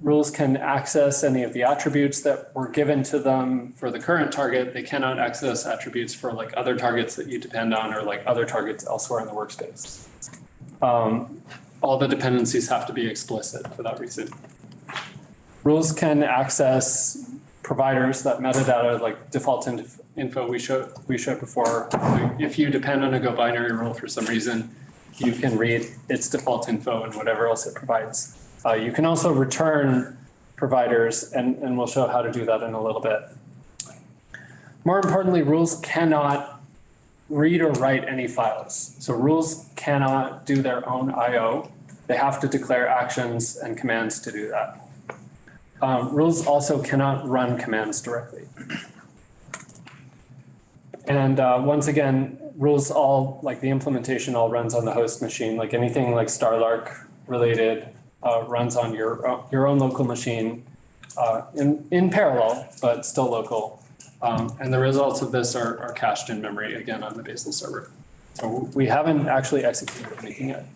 Rules can access any of the attributes that were given to them for the current target. They cannot access attributes for like other targets that you depend on or like other targets elsewhere in the workspace. All the dependencies have to be explicit for that reason. Rules can access providers, that metadata, like default info we showed before. If you depend on a Go binary rule for some reason, you can read its default info and whatever else it provides. You can also return providers, and we'll show how to do that in a little bit. More importantly, rules cannot read or write any files. So rules cannot do their own I/O. They have to declare actions and commands to do that. Rules also cannot run commands directly. And once again, rules all, like the implementation all runs on the host machine, like anything like Starlark related runs on your own local machine in parallel, but still local. And the results of this are cached in memory, again, on the Bazel server. So we haven't actually executed anything yet,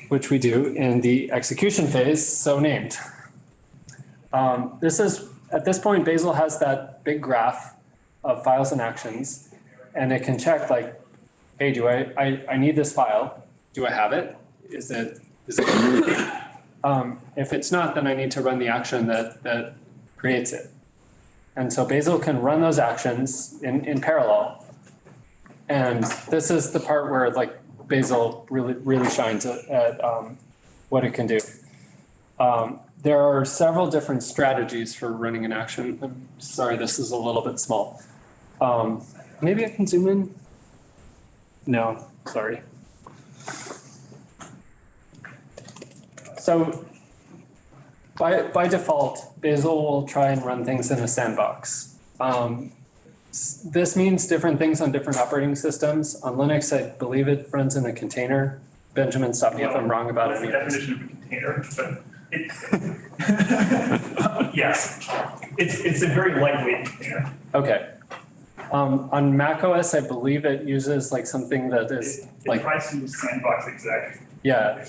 which we do in the execution phase, so named. This is, at this point, Bazel has that big graph of files and actions, and it can check like, hey, do I need this file? Do I have it? Is it if it's not, then I need to run the action that creates it. And so Bazel can run those actions in parallel. And this is the part where like Bazel really shines at what it can do. There are several different strategies for running an action. I'm sorry, this is a little bit small. Maybe I can zoom in. No, sorry. So by default, Bazel will try and run things in a sandbox. This means different things on different operating systems. On Linux, I believe it runs in a container. Benjamin, stop me if I'm wrong about any of this. Definition of a container, but yes, it's a very lightweight container. Okay. On Mac OS, I believe it uses like something that is it tries to use sandbox exec. Yeah.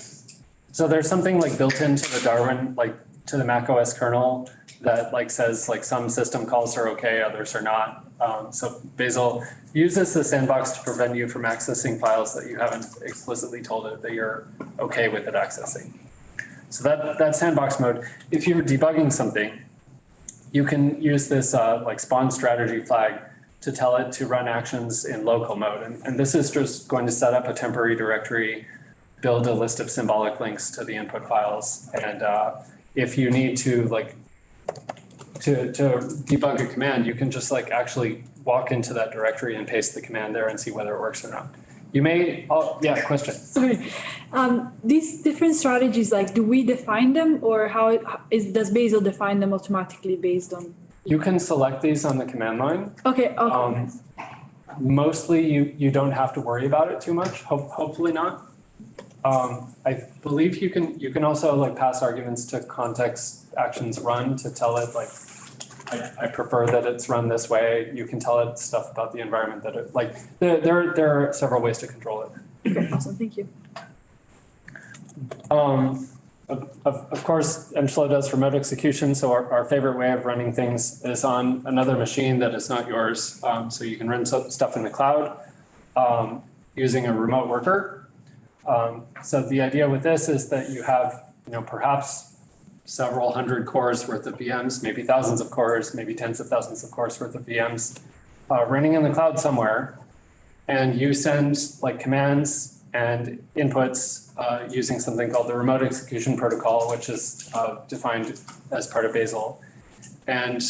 So there's something like built into the Darwin, like to the macOS kernel that like says like some system calls are okay, others are not. So Bazel uses the sandbox to prevent you from accessing files that you haven't explicitly told it that you're okay with it accessing. So that's sandbox mode. If you're debugging something, you can use this like spawn strategy flag to tell it to run actions in local mode. And this is just going to set up a temporary directory, build a list of symbolic links to the input files. And if you need to like to debug a command, you can just like actually walk into that directory and paste the command there and see whether it works or not. You may, yeah, question. Sorry. These different strategies, like, do we define them, or does Bazel define them automatically based on? You can select these on the command line. Okay. Mostly you don't have to worry about it too much, hopefully not. I believe you can also like pass arguments to context actions run to tell it like, I prefer that it's run this way. You can tell it stuff about the environment that it like, there are several ways to control it. Okay, awesome, thank you. Of course, mSlow does remote execution. So our favorite way of running things is on another machine that is not yours. So you can run stuff in the cloud using a remote worker. So the idea with this is that you have, perhaps several hundred cores worth of VMs, maybe thousands of cores, maybe tens of thousands of cores worth of VMs running in the cloud somewhere. And you send like commands and inputs using something called the remote execution protocol, which is defined as part of Bazel. And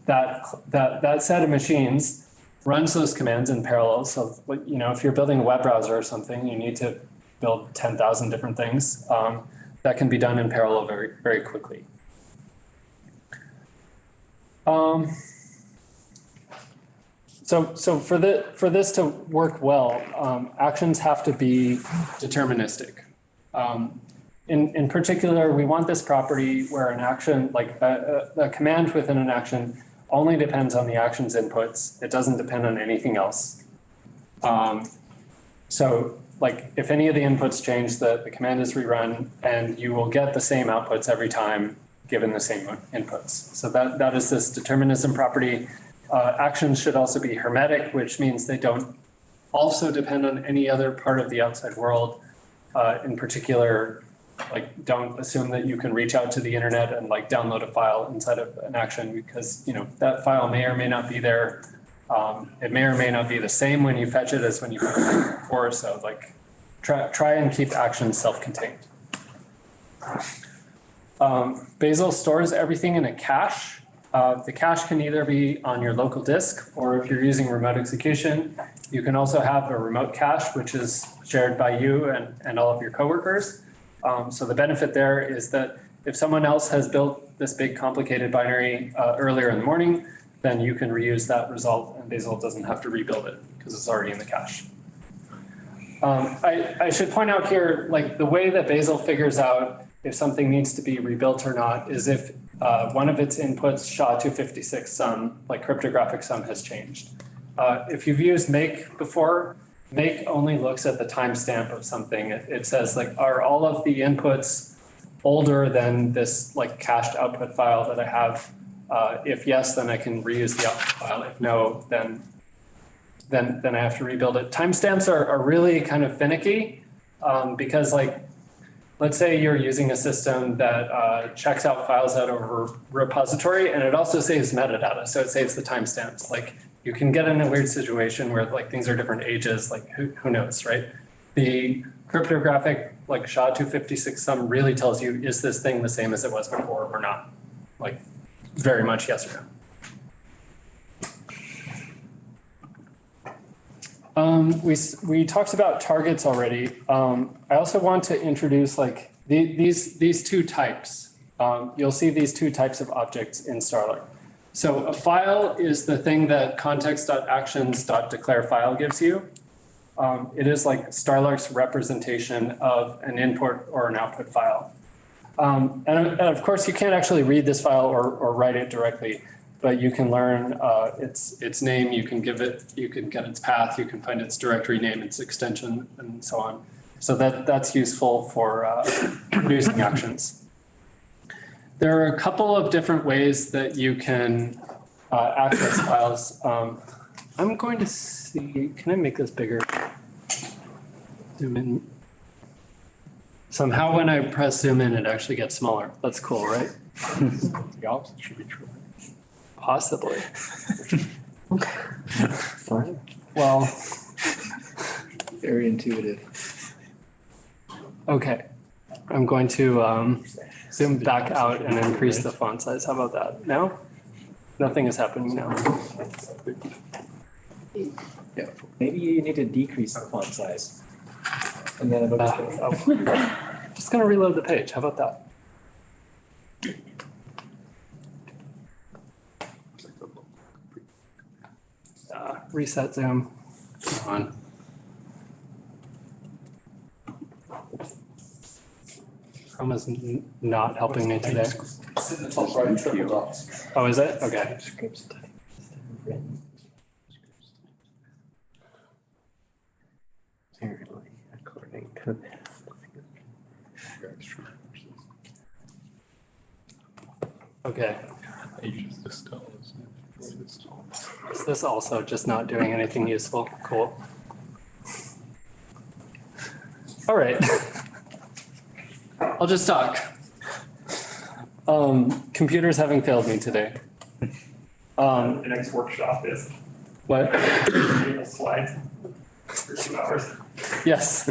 that set of machines runs those commands in parallel. So, if you're building a web browser or something, you need to build 10,000 different things. That can be done in parallel very, very quickly. So for this to work well, actions have to be deterministic. In particular, we want this property where an action, like a command within an action, only depends on the action's inputs. It doesn't depend on anything else. So like if any of the inputs change, the command is rerun and you will get the same outputs every time given the same inputs. So that is this determinism property. Actions should also be hermetic, which means they don't also depend on any other part of the outside world. In particular, like don't assume that you can reach out to the internet and like download a file inside of an action because that file may or may not be there. It may or may not be the same when you fetch it as when you fetch it before. So like try and keep actions self-contained. Bazel stores everything in a cache. The cache can either be on your local disk, or if you're using remote execution, you can also have a remote cache, which is shared by you and all of your coworkers. So the benefit there is that if someone else has built this big complicated binary earlier in the morning, then you can reuse that result and Bazel doesn't have to rebuild it because it's already in the cache. I should point out here, like the way that Bazel figures out if something needs to be rebuilt or not is if one of its inputs, SHA-256 sum, like cryptographic sum, has changed. If you've used make before, make only looks at the timestamp of something. It says like, are all of the inputs older than this like cached output file that I have? If yes, then I can reuse the output file. If no, then I have to rebuild it. Timestamps are really kind of finicky because like, let's say you're using a system that checks out files out of a repository and it also saves metadata. So it saves the timestamps. Like you can get in a weird situation where like things are different ages, like who knows, right? The cryptographic like SHA-256 sum really tells you, is this thing the same as it was before or not? Like very much yes or no. We talked about targets already. I also want to introduce like these two types. You'll see these two types of objects in Starlark. So a file is the thing that context.actions.declare file gives you. It is like Starlark's representation of an input or an output file. And of course, you can't actually read this file or write it directly, but you can learn its name, you can get its path, you can find its directory name, its extension, and so on. So that's useful for producing actions. There are a couple of different ways that you can access files. I'm going to see, can I make this bigger? Zoom in. Somehow when I press zoom in, it actually gets smaller. That's cool, right? The opposite should be true. Possibly. Fine. Well, Very intuitive. okay. I'm going to zoom back out and increase the font size. How about that? Now? Nothing is happening now. Yeah. Maybe you need to decrease the font size. And then it'll Just gonna reload the page. How about that? Reset zoom. Come on. Chrome is not helping me today. It's in the top right triple dots. Oh, is it? Okay. Scripts type instead of written. Apparently, according to this. Okay. Is this also just not doing anything useful? Cool. All right. I'll just talk. Computers having failed me today. The next workshop is What? slides for 2 hours. Yes.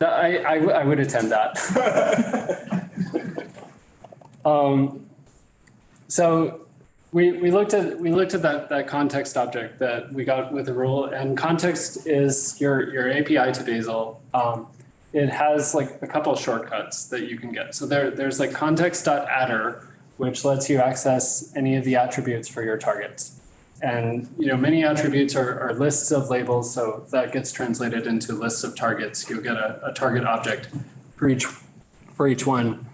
I would attend that. So we looked at that context object that we got with the rule, and context is your API to Bazel. It has like a couple of shortcuts that you can get. So there's like context.adder, which lets you access any of the attributes for your targets. And many attributes are lists of labels, so that gets translated into lists of targets. You'll get a target object for each one.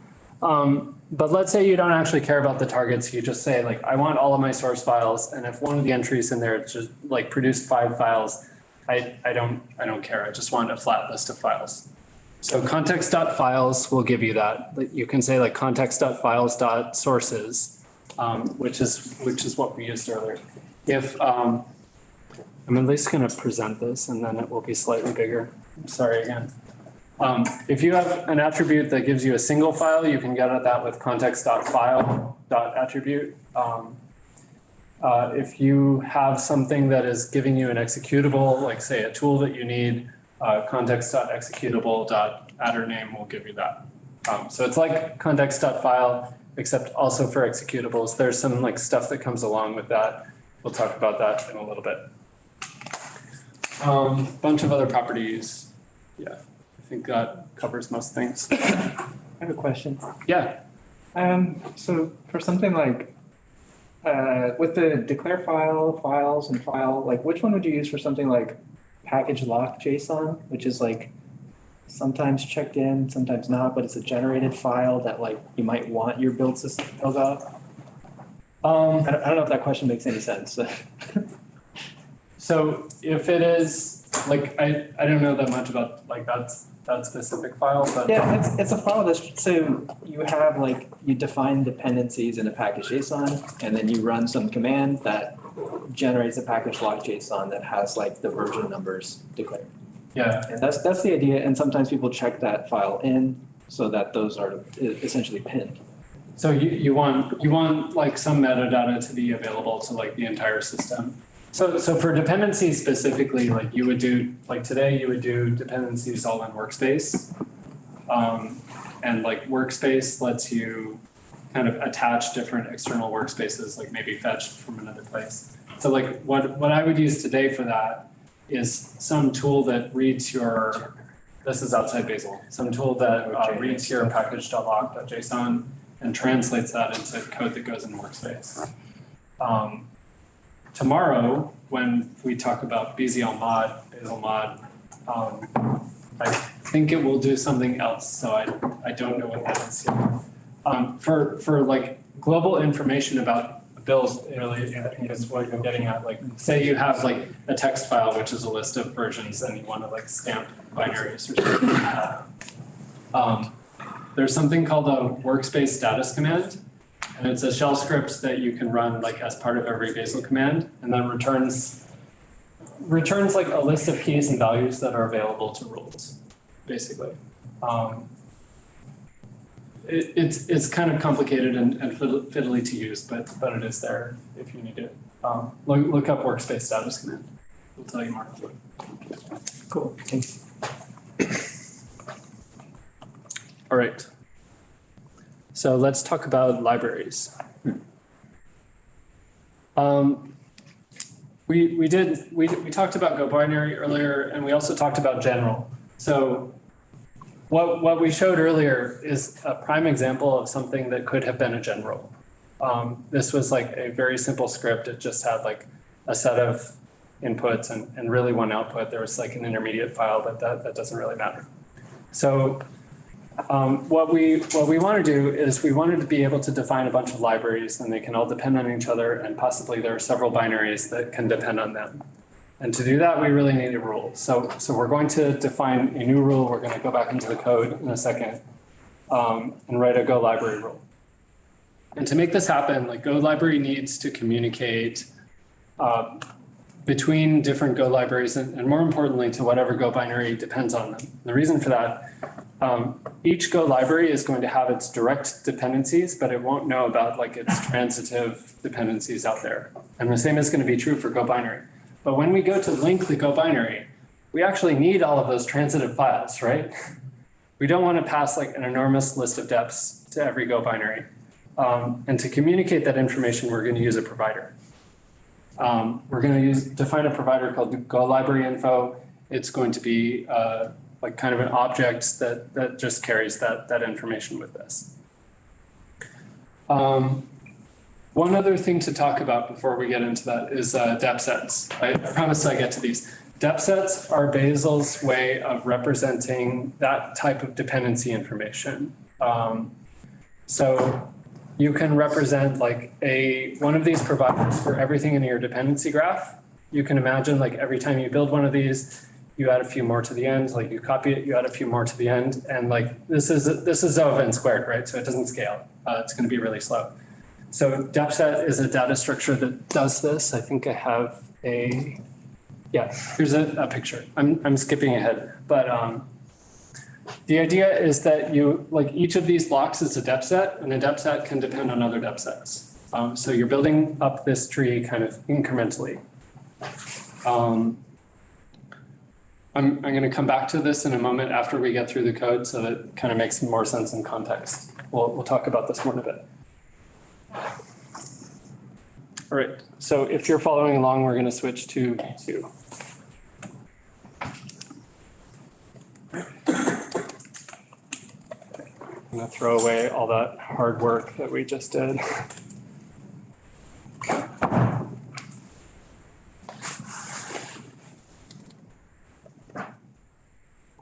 But let's say you don't actually care about the targets. You just say like, I want all of my source files, and if one of the entries in there just like produced 5 files, I don't care. I just want a flat list of files. So context.files will give you that. You can say like context.files.sources, which is what we used earlier. If I'm at least going to present this, and then it will be slightly bigger. I'm sorry again. If you have an attribute that gives you a single file, you can get at that with context.file.attribute. If you have something that is giving you an executable, like say a tool that you need, context.executable.adder name will give you that. So it's like context.file, except also for executables. There's some like stuff that comes along with that. We'll talk about that in a little bit. Bunch of other properties. Yeah, I think that covers most things. I have a question. Yeah. So for something like, with the declare file, files, and file, like which one would you use for something like package lock JSON, which is like sometimes checked in, sometimes not, but it's a generated file that like you might want your build system to build out? I don't know if that question makes any sense. So if it is like, I don't know that much about like that specific file, but Yeah, it's a file that's, so you have like, you define dependencies in a package JSON, and then you run some command that generates a package lock JSON that has like the version numbers declared. yeah. And that's the idea, and sometimes people check that file in so that those are essentially pinned. So you want like some metadata to be available to like the entire system. So for dependencies specifically, like you would do, like today you would do dependencies all in Workspace. And like Workspace lets you kind of attach different external workspaces, like maybe fetched from another place. So like what I would use today for that is some tool that reads your, this is outside Bazel, some tool that reads your package.lock.json and translates that into code that goes in Workspace. Tomorrow, when we talk about Bazel mod, I think it will do something else, so I don't know what that is yet. For like global information about a build, really, I think is what you're getting at. Like, say you have like a text file, which is a list of versions, and you want to like stamp binaries or something like that. there's something called a Workspace status command. And it's a shell script that you can run like as part of every Bazel command, and then returns like a list of keys and values that are available to rules, basically. It's kind of complicated and fiddly to use, but it is there if you need it. Look up Workspace status command. We'll tell you more. Cool, thanks. All right. So let's talk about libraries. We talked about Go binary earlier, and we also talked about general. So what we showed earlier is a prime example of something that could have been a general. This was like a very simple script. It just had like a set of inputs and really one output. There was like an intermediate file, but that doesn't really matter. So what we want to do is we wanted to be able to define a bunch of libraries, and they can all depend on each other, and possibly there are several binaries that can depend on them. And to do that, we really need a rule. So we're going to define a new rule. We're going to go back into the code in a second and write a Go library rule. And to make this happen, like Go library needs to communicate between different Go libraries and more importantly, to whatever Go binary depends on them. The reason for that, each Go library is going to have its direct dependencies, but it won't know about like its transitive dependencies out there. And the same is going to be true for Go binary. But when we go to link the Go binary, we actually need all of those transitive files, right? We don't want to pass like an enormous list of depths to every Go binary. And to communicate that information, we're going to use a provider. We're going to define a provider called the Go library info. It's going to be like kind of an object that just carries that information with us. One other thing to talk about before we get into that is depth sets. I promised I get to these. Depth sets are Bazel's way of representing that type of dependency information. So you can represent like one of these providers for everything in your dependency graph. You can imagine like every time you build one of these, you add a few more to the end, like you copy it, you add a few more to the end. And like this is O of n squared, right? So it doesn't scale. It's going to be really slow. So depth set is a data structure that does this. I think I have here's a picture. I'm skipping ahead, but the idea is that each of these blocks is a depth set, and a depth set can depend on other depth sets. So you're building up this tree kind of incrementally. I'm going to come back to this in a moment after we get through the code, so that it kind of makes more sense in context. We'll talk about this more in a bit. All right, so if you're following along, we're going to switch to V2. I'm going to throw away all that hard work that we just did.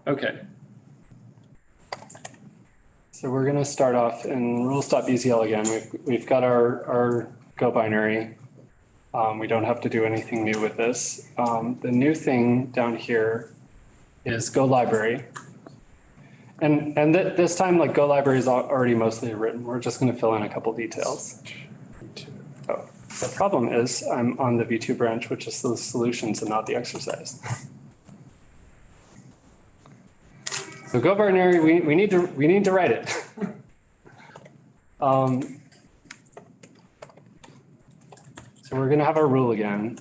Okay. So we're going to start off in rules.bzl again. We've got our Go binary. We don't have to do anything new with this. The new thing down here is Go library. And this time, like Go library is already mostly written. We're just going to fill in a couple details. Oh, the problem is I'm on the V2 branch, which is the solutions and not the exercise. So Go binary, we need to write it. So we're going to have our rule again,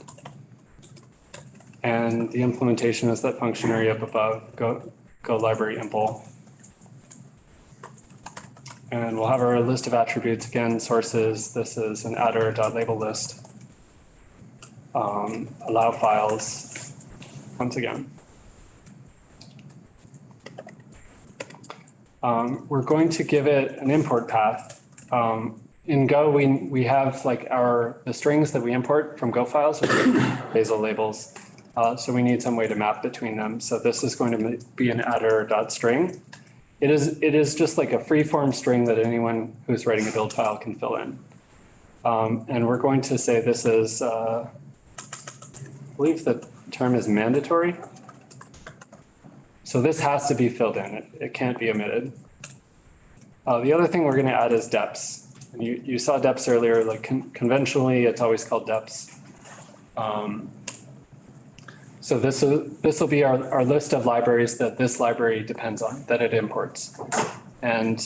and the implementation is that function area up above, Go library impl. And we'll have our list of attributes again, sources. This is an adder.label list. Allow files once again. We're going to give it an import path. In Go, we have like the strings that we import from Go files are Bazel labels. So we need some way to map between them. So this is going to be an adder.string. It is just like a free-form string that anyone who's writing a build file can fill in. And we're going to say this is, I believe the term is mandatory. So this has to be filled in. It can't be omitted. The other thing we're going to add is depths. And you saw depths earlier, like conventionally, it's always called depths. So this will be our list of libraries that this library depends on, that it imports. And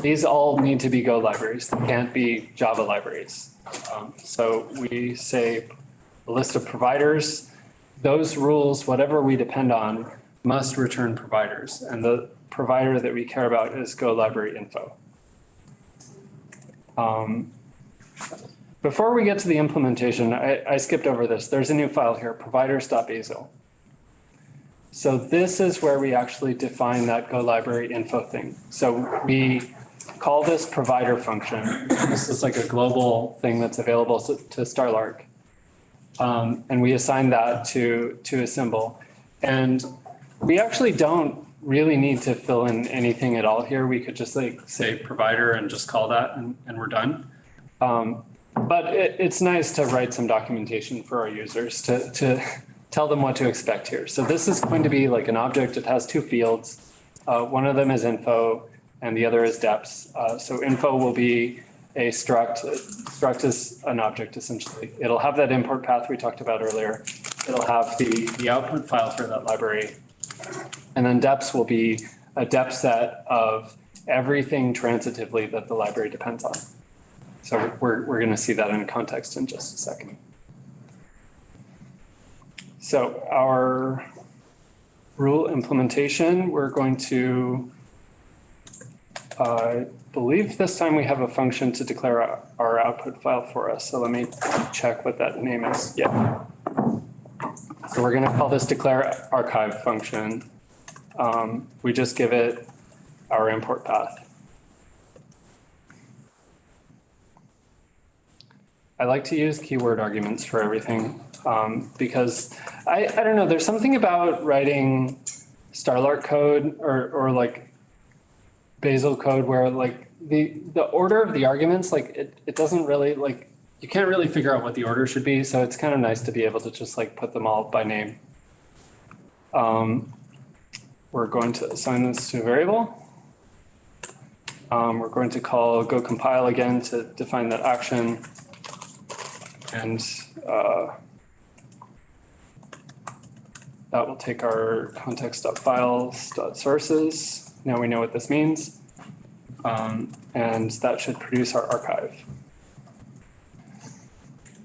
these all need to be Go libraries. They can't be Java libraries. So we say a list of providers. Those rules, whatever we depend on, must return providers. And the provider that we care about is Go library info. Before we get to the implementation, I skipped over this. There's a new file here, providers.bazel. So this is where we actually define that Go library info thing. So we call this provider function. This is like a global thing that's available to Starlark. And we assign that to a symbol. And we actually don't really need to fill in anything at all here. We could just like say provider and just call that and we're done. But it's nice to write some documentation for our users to tell them what to expect here. So this is going to be like an object. It has two fields. One of them is info and the other is depths. So info will be a struct. Struct is an object essentially. It'll have that import path we talked about earlier. It'll have the output file for that library. And then depths will be a depth set of everything transitively that the library depends on. So we're going to see that in context in just a second. So our rule implementation, we're going to, I believe this time we have a function to declare our output file for us. So let me check what that name is. Yeah. So we're going to call this declare archive function. We just give it our import path. I like to use keyword arguments for everything because I don't know, there's something about writing Starlark code or like Bazel code where like the order of the arguments, like it doesn't really like, you can't really figure out what the order should be. So it's kind of nice to be able to just like put them all by name. We're going to assign this to a variable. We're going to call go compile again to define that action. And that will take our context.files.sources. Now we know what this means. And that should produce our archive.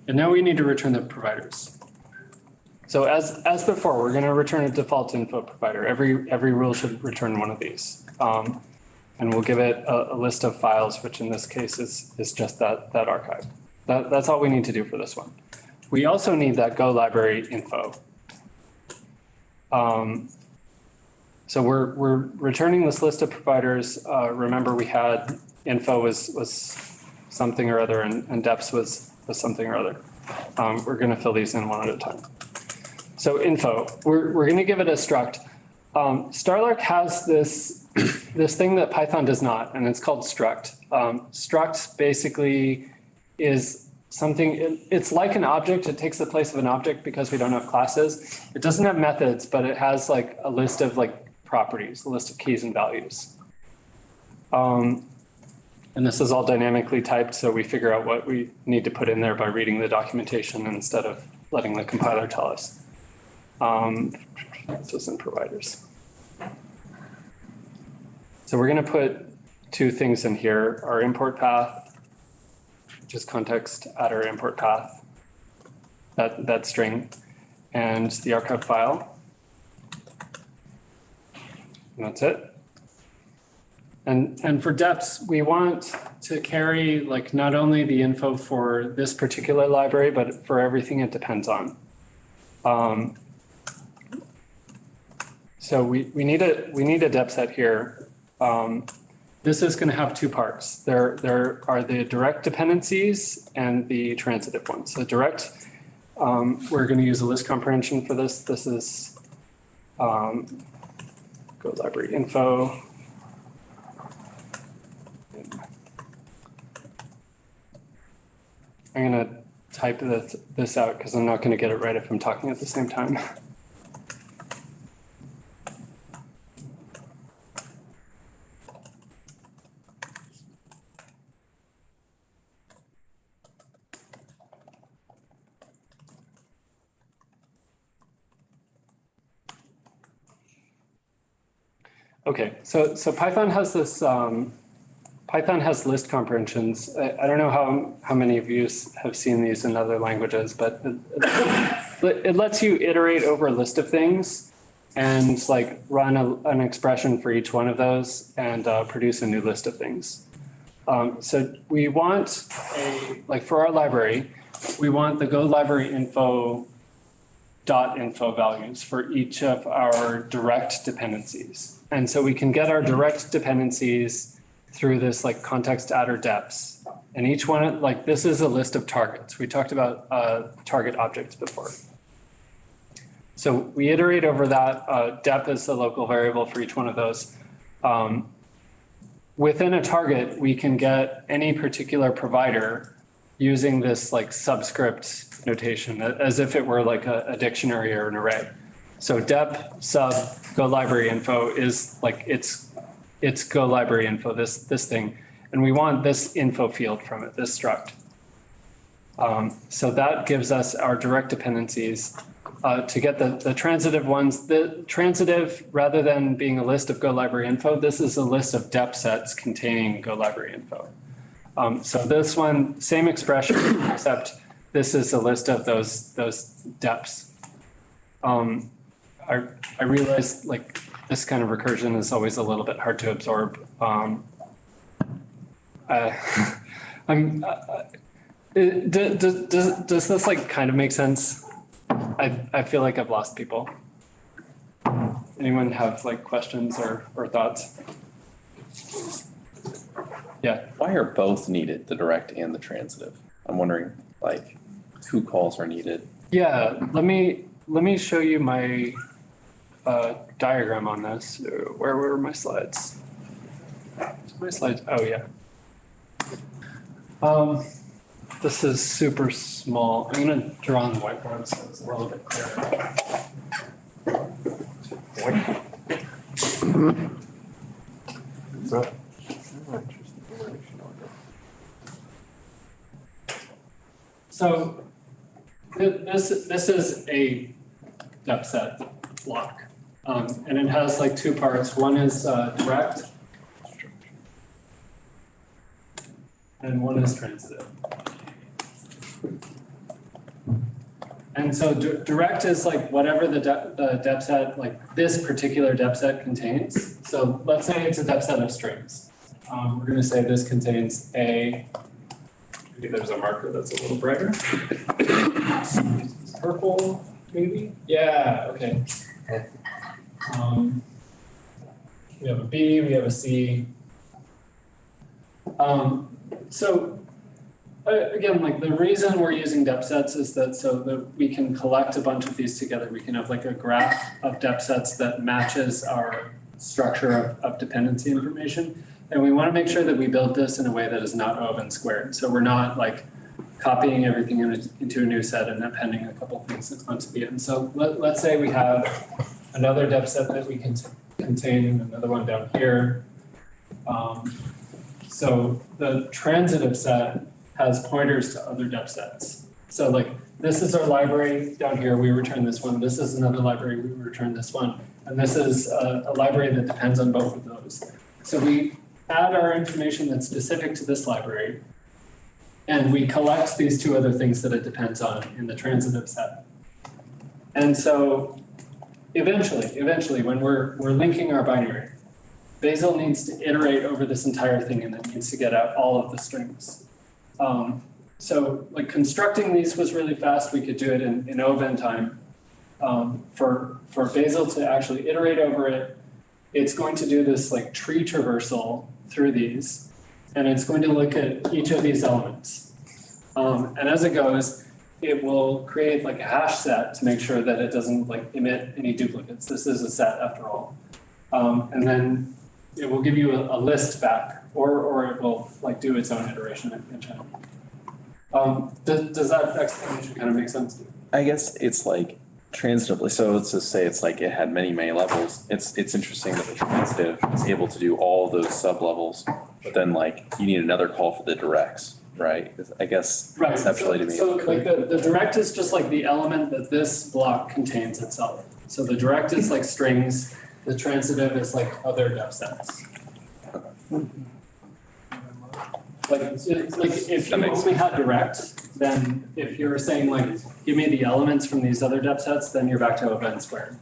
And now we need to return the providers. So as before, we're going to return a default info provider. Every rule should return one of these. And we'll give it a list of files, which in this case is just that archive. That's all we need to do for this one. We also need that Go library info. So we're returning this list of providers. Remember we had info was something or other and depths was something or other. We're going to fill these in one at a time. So info, we're going to give it a struct. Starlark has this thing that Python does not, and it's called struct. Struct basically is something, it's like an object. It takes the place of an object because we don't have classes. It doesn't have methods, but it has like a list of like properties, a list of keys and values. And this is all dynamically typed, so we figure out what we need to put in there by reading the documentation instead of letting the compiler tell us. This is in providers. So we're going to put two things in here, our import path, just context at our import path, that string, and the archive file. And that's it. And for depths, we want to carry like not only the info for this particular library, but for everything it depends on. So we need a depth set here. This is going to have two parts. There are the direct dependencies and the transitive ones. So direct, we're going to use a list comprehension for this. This is Go library info. I'm going to type this out because I'm not going to get it right if I'm talking at the same time. Okay, so Python has this, Python has list comprehensions. I don't know how many of you have seen these in other languages, but it lets you iterate over a list of things and like run an expression for each one of those and produce a new list of things. So we want like for our library, we want the Go library info .info values for each of our direct dependencies. And so we can get our direct dependencies through this like context adder deps. And each one, like this is a list of targets. We talked about target objects before. So we iterate over that. Dep is the local variable for each one of those. Within a target, we can get any particular provider using this like subscript notation as if it were like a dictionary or an array. So dep sub Go library info is like it's Go library info, this thing. And we want this info field from it, this struct. So that gives us our direct dependencies. To get the transitive ones, the transitive, rather than being a list of Go library info, this is a list of dep sets containing Go library info. So this one, same expression, except this is a list of those deps. I realize like this kind of recursion is always a little bit hard to absorb. Does this like kind of make sense? I feel like I've lost people. Anyone have like questions or thoughts? Yeah. Why are both needed, the direct and the transitive? I'm wondering like who calls are needed. Yeah, let me show you my diagram on this. Where were my slides? My slides, oh yeah. This is super small. I'm gonna draw on the whiteboard so it's a little bit clearer. So this is a depth set block, and it has like two parts. One is direct, and one is transitive. And so direct is like whatever the depth set, like this particular depth set contains. So let's say it's a depth set of strings. We're going to say this contains maybe there's a marker that's a little brighter. Purple, maybe? Yeah, okay. We have a B, we have a C. Again, like the reason we're using depth sets is that so that we can collect a bunch of these together. We can have like a graph of depth sets that matches our structure of dependency information. And we want to make sure that we build this in a way that is not O and squared. So we're not like copying everything into a new set and appending a couple things onto the end. So let's say we have another depth set that we can contain and another one down here. So the transitive set has pointers to other depth sets. So like this is our library down here, we return this one. This is another library, we return this one. And this is a library that depends on both of those. So we add our information that's specific to this library, and we collect these two other things that it depends on in the transitive set. And so eventually when we're linking our binary, Bazel needs to iterate over this entire thing and it needs to get out all of the strings. So like constructing these was really fast. We could do it in O(v) time. For Bazel to actually iterate over it, it's going to do this like tree traversal through these, and it's going to look at each of these elements. And as it goes, it will create like a hash set to make sure that it doesn't like emit any duplicates. This is a set after all. And then it will give you a list back, or it will like do its own iteration in general. Does that explanation kind of make sense to you? I guess it's like transitively. So let's just say it's like it had many levels. It's interesting that the transitive is able to do all those sub levels, but then like you need another call for the directs, right? I guess right. Conceptually to me. So like the direct is just like the element that this block contains itself. So the direct is like strings, The transitive is like other depth sets. Like if you only had direct, then if you were saying like, give me the elements from these other depth sets, then you're back to event squared.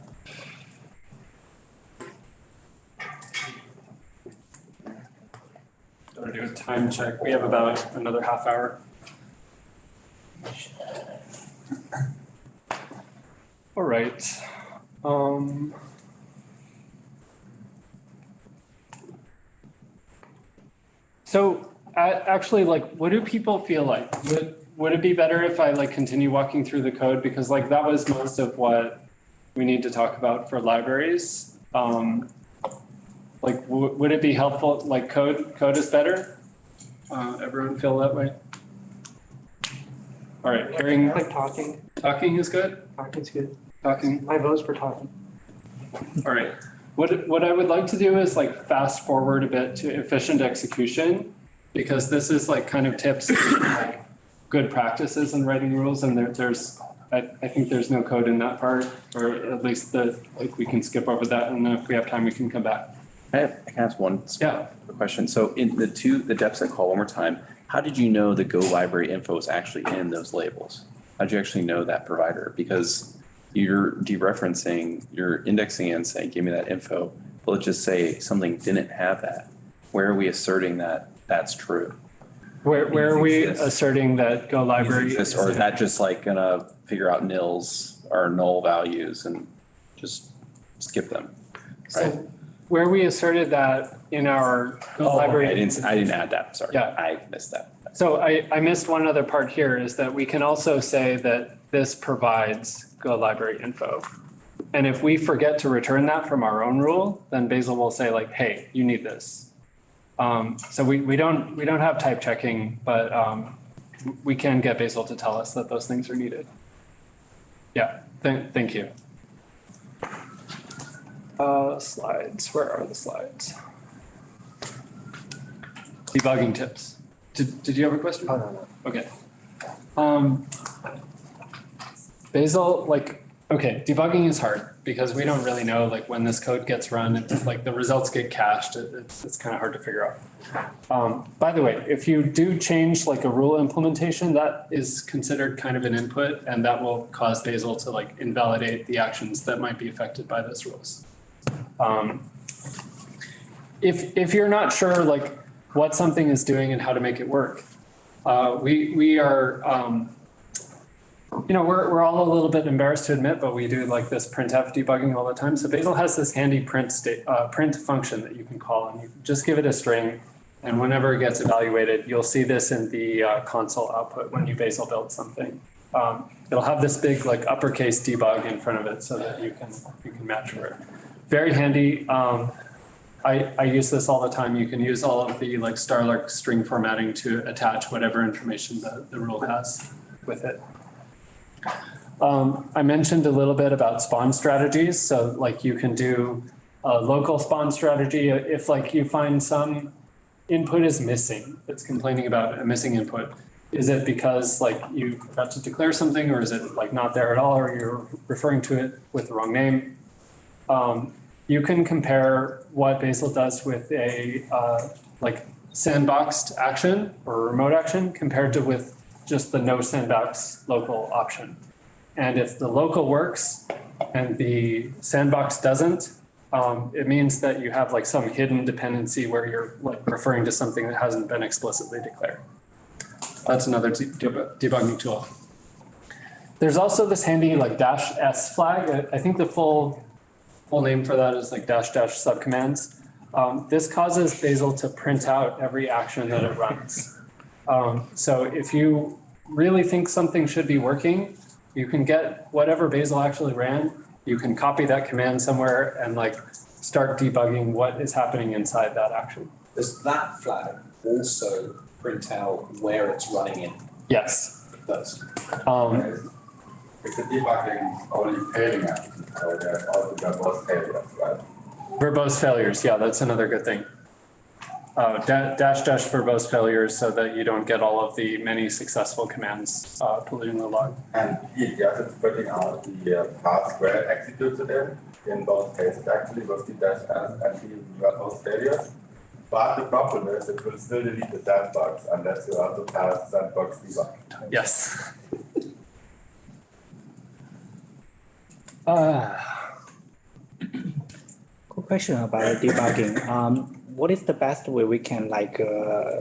Gonna do a time check. We have about another half hour. All right. So actually, like, what do people feel like? Would it be better if I like continue walking through the code? Because like that was most of what we need to talk about for libraries. Like, would it be helpful, like code is better? Everyone feel that way? All right, hearing, Like talking. talking is good? Talking's good. Talking, My vote's for talking. all right. What I would like to do is like fast forward a bit to efficient execution, because this is like kind of tips, like good practices in writing rules, and I think there's no code in that part, or at least like we can skip over that, and then if we have time, we can come back. I can ask one question. So in the depth set call one more time, how did you know the Go library info is actually in those labels? How did you actually know that provider? Because you're dereferencing, you're indexing and saying, give me that info. But let's just say something didn't have that. Where are we asserting that that's true? Where are we asserting that Go library? Or is that just like gonna figure out nils or null values and just skip them? Right? So where we asserted that in our Go library. I didn't add that, sorry. Yeah. I missed that. So I missed one other part here, is that we can also say that this provides Go library info. And if we forget to return that from our own rule, then Bazel will say like, hey, you need this. So we don't have type checking, but we can get Bazel to tell us that those things are needed. Yeah, thank you. Slides, where are the slides? Debugging tips. Did you have a question? Oh, no. Okay. Bazel, like, okay, debugging is hard because we don't really know like when this code gets run, it's like the results get cached. It's kind of hard to figure out. By the way, if you do change like a rule implementation, that is considered kind of an input, and that will cause Bazel to like invalidate the actions that might be affected by those rules. If you're not sure like what something is doing and how to make it work, we are, we're all a little bit embarrassed to admit, but we do like this printf debugging all the time. So Bazel has this handy print function that you can call, and you just give it a string, and whenever it gets evaluated, you'll see this in the console output when you Bazel build something. It'll have this big like uppercase debug in front of it so that you can match for it. Very handy. I use this all the time. You can use all of the like Starlark string formatting to attach whatever information the rule has with it. I mentioned a little bit about spawn strategies. So like you can do a local spawn strategy if like you find some input is missing, it's complaining about a missing input. Is it because like you forgot to declare something, or is it like not there at all, or you're referring to it with the wrong name? You can compare what Bazel does with a like sandboxed action or remote action compared to with just the no sandbox local option. And if the local works and the sandbox doesn't, it means that you have like some hidden dependency where you're like referring to something that hasn't been explicitly declared. That's another debugging tool. There's also this handy like -s flag. I think the full name for that is like -- subcommands. This causes Bazel to print out every action that it runs. So if you really think something should be working, you can get whatever Bazel actually ran, you can copy that command somewhere and like start debugging what is happening inside that action. Does that flag also print out where it's running in? Yes. It does. It's a debugging only failing action, so there's also verbose failures, right? Verbose failures, yeah, that's another good thing. -- verbose failures so that you don't get all of the many successful commands polluting the log. And it just putting out the path where it executes it in. in both cases, actually, with the dash and anti-host failures. But the problem is it will still delete the sandbox unless you also pass sandbox debug. Yes. Quick question about debugging. What is the best way we can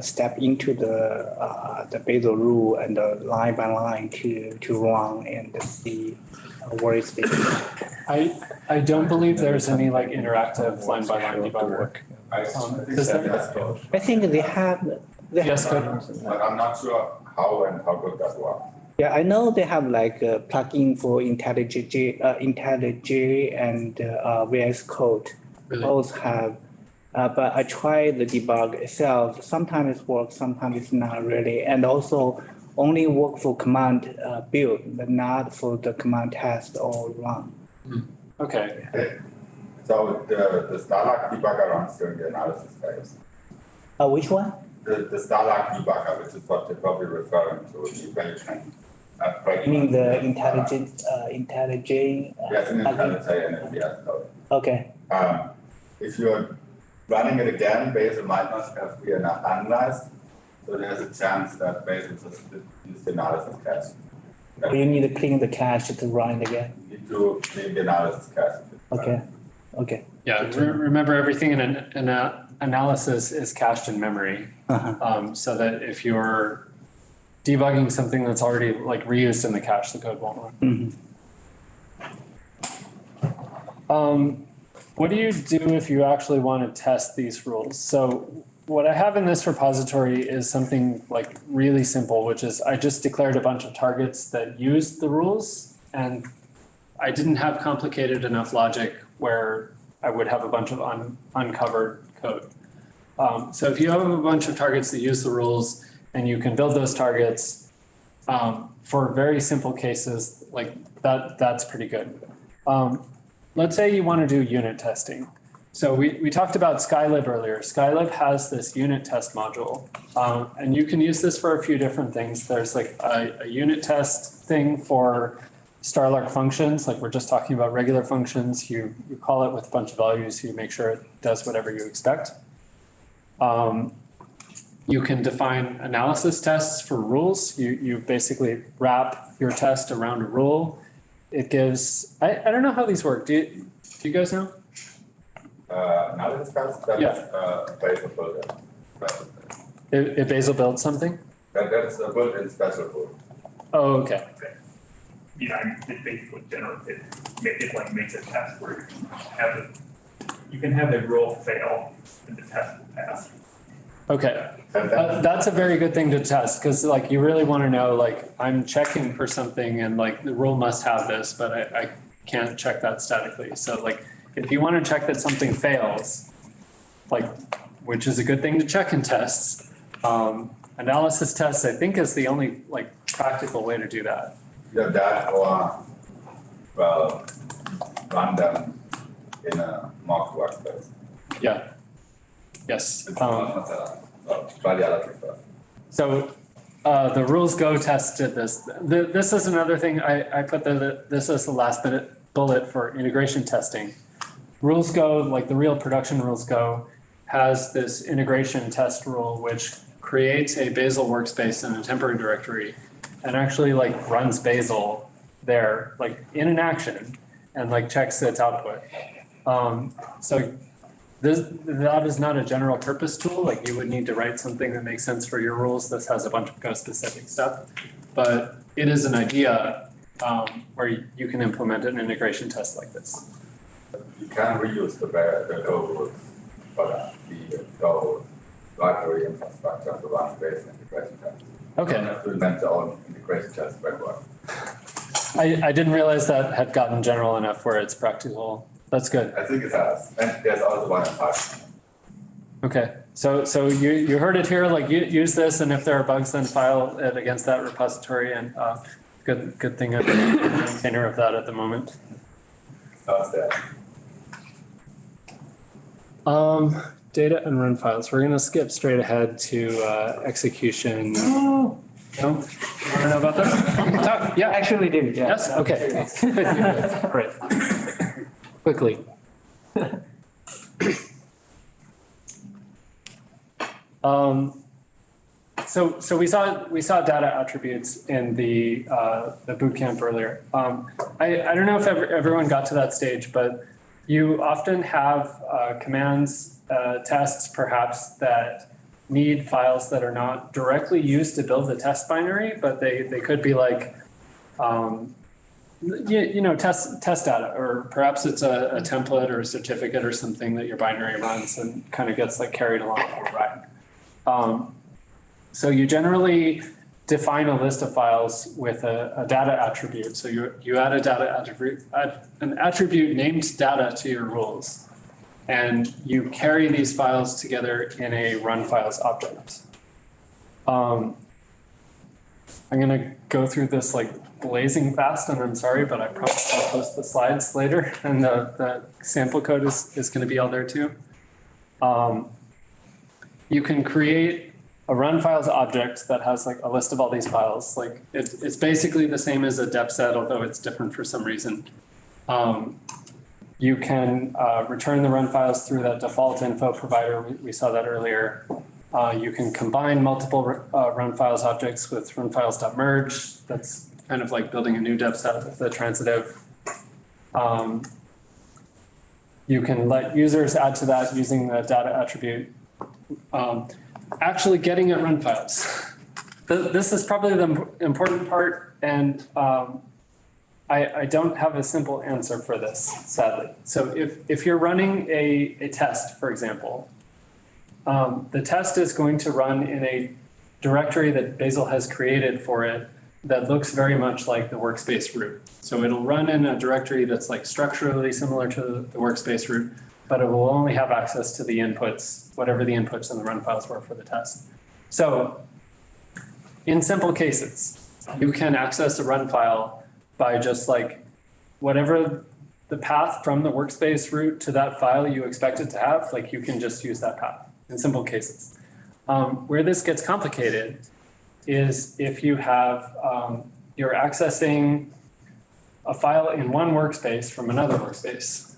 step into the Bazel rule and line by line to run and see where is the I don't believe there's any like interactive line by line debugger. I think Does that that- that's good. I think they have. Yes, good. But I'm not sure how and how good that works. Yeah, I know they have like a plugin for IntelliJ and VS Code. Really? Both have, but I tried the debug itself. Sometimes it works, sometimes it's not really. And also only work for command build, but not for the command test or run. Okay. So the Starlark debugger runs during the analysis phase. Which one? The Starlark debugger, which is what they're probably referring to, where you can You mean the IntelliJ? Yes, in plugin? IntelliJ and in VS Code. Okay, If you're running it again, Bazel might not have analyzed, so there's a chance that Bazel just use the analysis cache. or you need to clean the cache to run it again. You need to clean the analysis cache. Okay, okay. Yeah, remember everything in an analysis is cached in memory. Uh-huh. So that if you're debugging something that's already like reused in the cache, the code won't run. Mhm. What do you do if you actually want to test these rules? So what I have in this repository is something like really simple, which is I just declared a bunch of targets that used the rules, and I didn't have complicated enough logic where I would have a bunch of uncovered code. So if you have a bunch of targets that use the rules and you can build those targets for very simple cases, like that's pretty good. Let's say you want to do unit testing. So we talked about Skylib earlier. Skylib has this unit test module, and you can use this for a few different things. There's like a unit test thing for Starlark functions, like we're just talking about regular functions. You call it with a bunch of values, you make sure it does whatever you expect. You can define analysis tests for rules. You basically wrap your test around a rule. It gives, I don't know how these work. Do you guys know? Analysis cache, that Yeah. is Bazel built-in. If Bazel builds something? That's a built-in special code. Oh, okay. Yeah, I mean, it basically it like makes a test where you can have the rule fail and the test will pass. Okay. And that, That's a very good thing to test, because like you really want to know, like I'm checking for something and like the rule must have this, but I can't check that statically. So like if you want to check that something fails, like, which is a good thing to check in tests, analysis tests, I think, is the only like practical way to do that. either that or, well, run them in a mock workspace. Yeah. Yes. It's not try the other thing first. So the rules go test did this. This is another thing I put this as the last bullet for integration testing. Rules go, like the real production rules go, has this integration test rule which creates a Bazel workspace in a temporary directory and actually like runs Bazel there, like in an action, and like checks its output. So that is not a general purpose tool. Like you would need to write something that makes sense for your rules. This has a bunch of Go specific stuff, but it is an idea where you can implement an integration test like this. You can reuse the Go rules for that, the Go library infrastructure to run base integration tests. You don't Okay, have to invent your own integration test framework. I didn't realize that had gotten general enough where it's practical. That's good. I think it has, and there's also one in Python. Okay, so you heard it here, like use this, and if there are bugs, then file it against that repository, and good thing I'm a maintainer of that at the moment. Sounds there. Data and run files. We're gonna skip straight ahead to execution. No? You want to know about this? We can talk. Yeah, Actually do, yeah. yes, okay. Great. quickly. So we saw data attributes in the boot camp earlier. I don't know if everyone got to that stage, but you often have commands, tests perhaps that need files that are not directly used to build the test binary, but they could be like, test data, or perhaps it's a template or a certificate or something that your binary runs and kind of gets like carried along the ride. So you generally define a list of files with a data attribute. So you add a data attribute, an attribute named data to your rules, and you carry these files together in a run files object. I'm gonna go through this like blazing fast, and I'm sorry, but I promise I'll post the slides later, and the sample code is gonna be all there too. You can create a run files object that has like a list of all these files. Like it's basically the same as a dep set, although it's different for some reason. You can return the run files through that default info provider. We saw that earlier. You can combine multiple run files objects with run files.merge. That's kind of like building a new dep set with the transitive. You can let users add to that using the data attribute. Actually getting at run files. This is probably the important part, and I don't have a simple answer for this, sadly. So if you're running a test, for example, the test is going to run in a directory that Bazel has created for it that looks very much like the Workspace root. So it'll run in a directory that's like structurally similar to the Workspace root, but it will only have access to the inputs, whatever the inputs in the run files were for the test. So in simple cases, you can access a run file by just like whatever the path from the Workspace root to that file you expect it to have, like you can just use that path in simple cases. Where this gets complicated is if you have, you're accessing a file in one workspace from another workspace.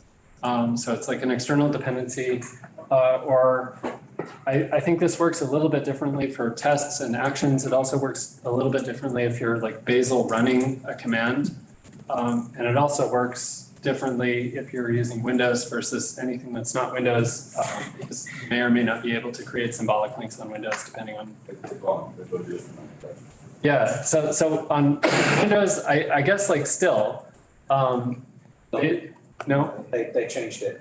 So it's like an external dependency, or I think this works a little bit differently for tests and actions. It also works a little bit differently if you're like Bazel running a command. And it also works differently if you're using Windows versus anything that's not Windows, because you may or may not be able to create symbolic links on Windows depending on. Yeah, so on Windows, I guess like still, no? They changed it.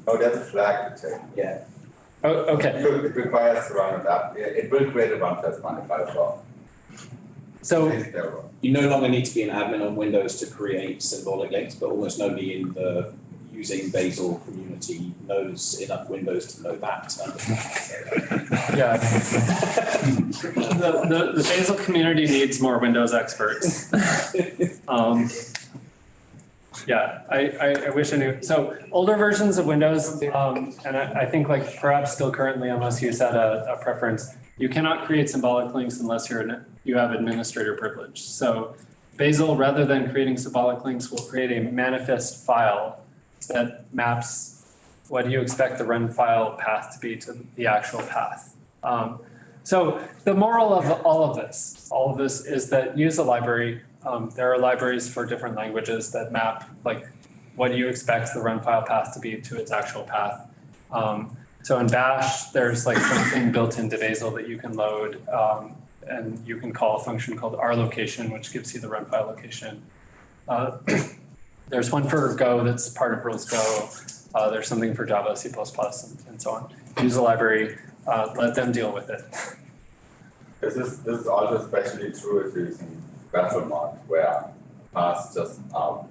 Oh, there's a flag to check. Yeah. Oh, okay. It requires to run it up. It will create a run test manifest as well. So You no longer need to be an admin on Windows to create symbolic links, but almost nobody in the using Bazel community knows enough Windows to know that. yeah, the Bazel community needs more Windows experts. Yeah, I wish I knew. So older versions of Windows, and I think like perhaps still currently, unless you set a preference, you cannot create symbolic links unless you have administrator privilege. So Bazel, rather than creating symbolic links, will create a manifest file that maps what do you expect the run file path to be to the actual path. So the moral of all of this is that use a library. There are libraries for different languages that map like what do you expect the run file path to be to its actual path. So in Bash, there's like something built into Bazel that you can load, and you can call a function called rlocation, which gives you the run file location. There's one for Go that's part of rules Go. There's something for Java, C++, and so on. Use a library, let them deal with it. This is also especially true if you're using Bazel mod, where paths just don't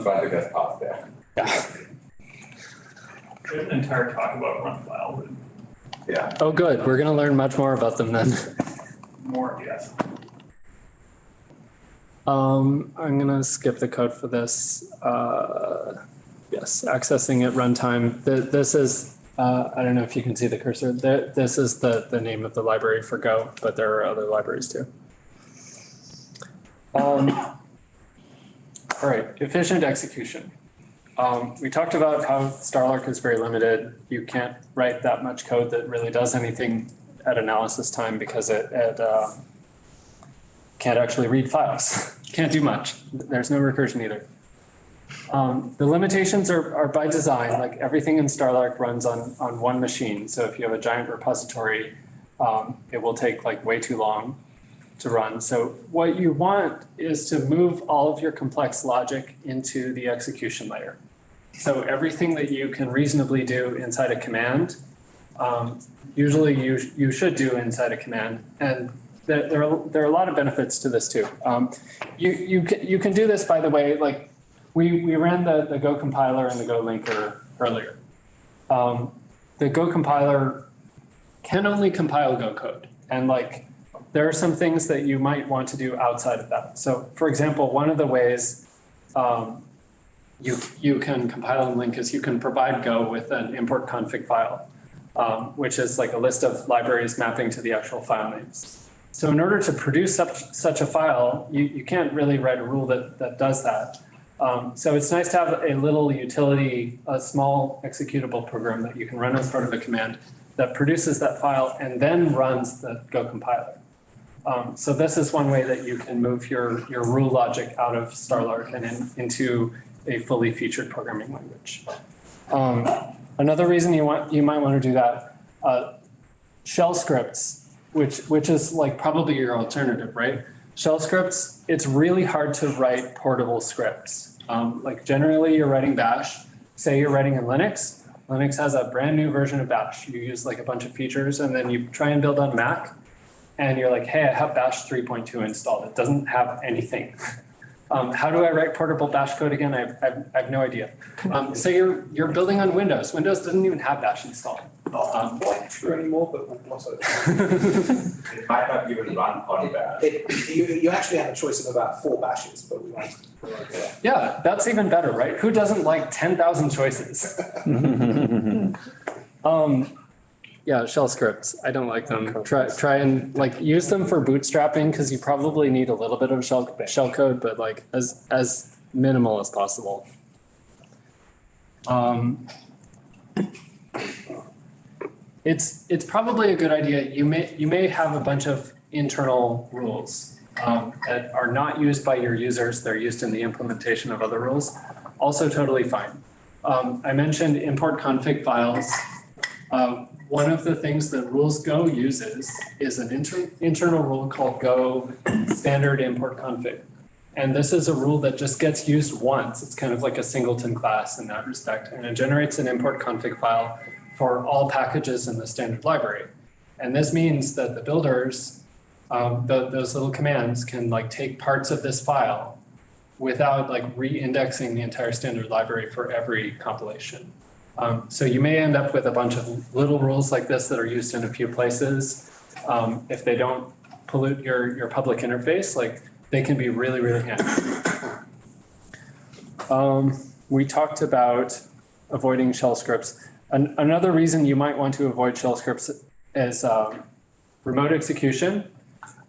try to get past there. Yeah. There's an entire talk about run files and Yeah. Oh, good. We're going to learn much more about them then. more, yes. I'm going to skip the code for this. Yes, accessing at runtime. This is, I don't know if you can see the cursor. This is the name of the library for Go, but there are other libraries too. All right, efficient execution. We talked about how Starlark is very limited. You can't write that much code that really does anything at analysis time because it can't actually read files. Can't do much. There's no recursion either. The limitations are by design, like everything in Starlark runs on one machine. So if you have a giant repository, it will take like way too long to run. So what you want is to move all of your complex logic into the execution layer. So everything that you can reasonably do inside a command, usually you should do inside a command. And there are a lot of benefits to this too. You can do this, by the way, like we ran the Go compiler and the Go linker earlier. The Go compiler can only compile Go code. And like, there are some things that you might want to do outside of that. So for example, one of the ways you can compile and link is you can provide Go with an import config file, which is like a list of libraries mapping to the actual file names. So in order to produce such a file, you can't really write a rule that does that. So it's nice to have a little utility, a small executable program that you can run as part of a command that produces that file and then runs the Go compiler. So this is one way that you can move your rule logic out of Starlark and into a fully featured programming language. Another reason you might want to do that, shell scripts, which is like probably your alternative, right? Shell scripts, it's really hard to write portable scripts. Like generally you're writing Bash, say you're writing in Linux. Linux has a brand new version of Bash. You use like a bunch of features and then you try and build on Mac and you're like, hey, I have Bash 3.2 installed. It doesn't have anything. How do I write portable Bash code again? I have no idea. So you're building on Windows. Windows doesn't even have Bash installed. Not quite true anymore, but what's it? It might not even run on Bash. You actually have a choice of about 4 bashes, but we won't go there. Yeah, that's even better, right? Who doesn't like 10,000 choices? Yeah, shell scripts. I don't like them. Try and like use them for bootstrapping because you probably need a little bit of shell code, but like as minimal as possible. It's probably a good idea. You may have a bunch of internal rules that are not used by your users. They're used in the implementation of other rules. Also totally fine. I mentioned import config files. One of the things that rules Go uses is an internal rule called Go standard import config. And this is a rule that just gets used once. It's kind of like a singleton class in that respect. And it generates an import config file for all packages in the standard library. And this means that the builders, those little commands can like take parts of this file without like re-indexing the entire standard library for every compilation. So you may end up with a bunch of little rules like this that are used in a few places. If they don't pollute your public interface, like they can be really, really handy. We talked about avoiding shell scripts. Another reason you might want to avoid shell scripts is remote execution.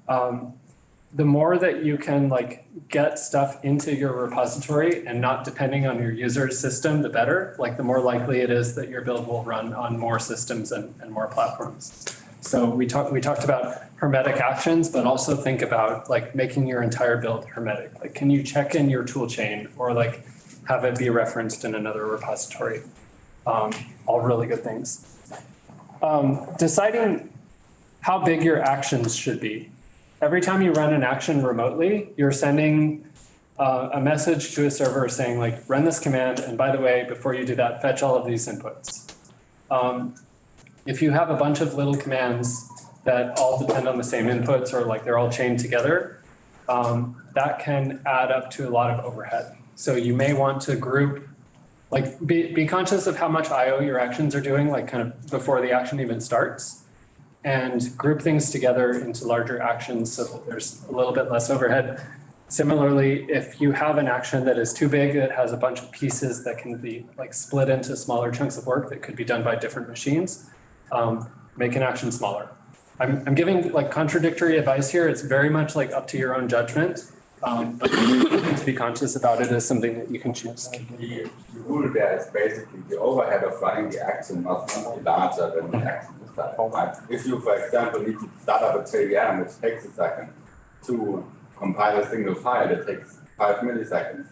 The more that you can like get stuff into your repository and not depending on your user's system, the better. Like the more likely it is that your build will run on more systems and more platforms. So we talked about hermetic actions, but also think about like making your entire build hermetic. Like, can you check in your tool chain or like have it be referenced in another repository? All really good things. Deciding how big your actions should be. Every time you run an action remotely, you're sending a message to a server saying like, run this command. And by the way, before you do that, fetch all of these inputs. If you have a bunch of little commands that all depend on the same inputs or like they're all chained together, that can add up to a lot of overhead. So you may want to group, like be conscious of how much IO your actions are doing, like kind of before the action even starts, and group things together into larger actions so that there's a little bit less overhead. Similarly, if you have an action that is too big, that has a bunch of pieces that can be like split into smaller chunks of work that could be done by different machines, make an action smaller. I'm giving like contradictory advice here. It's very much like up to your own judgment. But you need to be conscious about it as something that you can choose. The rule there is basically the overhead of running the action must not be larger than the action itself, right? If you, for example, need to start up a JVM, which takes a second, to compile a single file, it takes 5 milliseconds,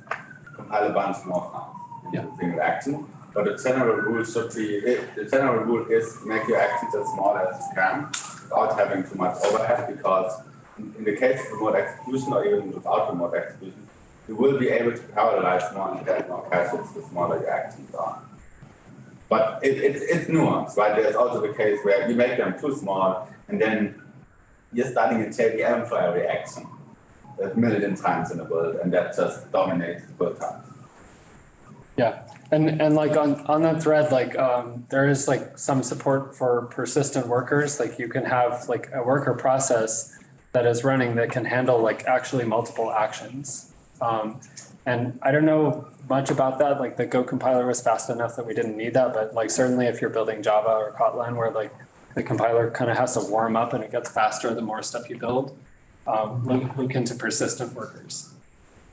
compile a bunch more files into a single action. But the general rule should be, the general rule is make your actions as small as you can without having too much overhead, because in the case of remote execution or even without remote execution, you will be able to parallelize more and get more caches the smaller your actions are. But it's nuanced, right? There's also the case where you make them too small and then you're starting a JVM for every action. There's a million times in the world, and that just dominates the build time. Yeah, and like on that thread, like there is like some support for persistent workers. Like you can have like a worker process that is running that can handle like actually multiple actions. And I don't know much about that. Like the Go compiler was fast enough that we didn't need that, but like certainly if you're building Java or Kotlin where like the compiler kind of has to warm up and it gets faster the more stuff you build, look into persistent workers.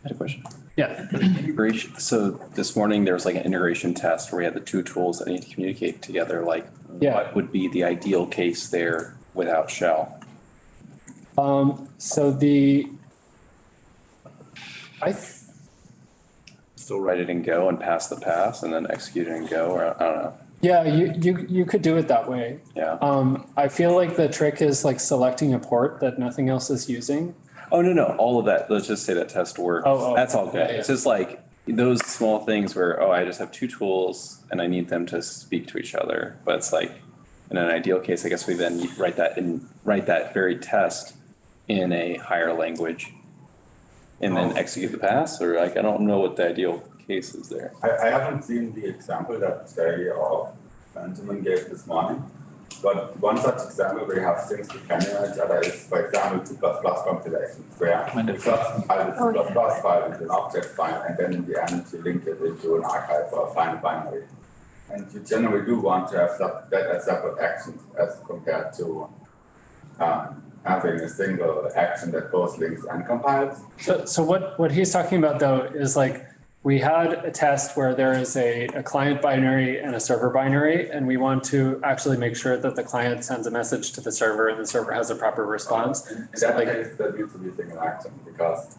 I had a question. Yeah. Integration. So this morning there was like an integration test where we had the two tools that need to communicate together. Like what would be the ideal case there without shell? So Still write it in Go and pass the pass and then execute it in Go, or I don't know. yeah, you could do it that way. Yeah. I feel like the trick is like selecting a port that nothing else is using. Oh, no, all of that. Let's just say that test works. Oh, that's all good. yeah. It's just like those small things where, I just have two tools and I need them to speak to each other. But it's like, in an ideal case, I guess we then write that very test in a higher language and then execute the pass, or like, I don't know what the ideal case is there. I haven't seen the example that Jay or Benjamin gave this morning, but one such example where you have things depending on each other is, for example, 2++ compilations, where you first compile the 2++ file into an object file, and then in the end you link it into an archive or a final binary. And you generally do want to have that as separate actions as compared to having a single action that both links and compiles. So what he's talking about though is like, we had a test where there is a client binary and a server binary, and we want to actually make sure that the client sends a message to the server and the server has a proper response. In that case, that needs to be single action because.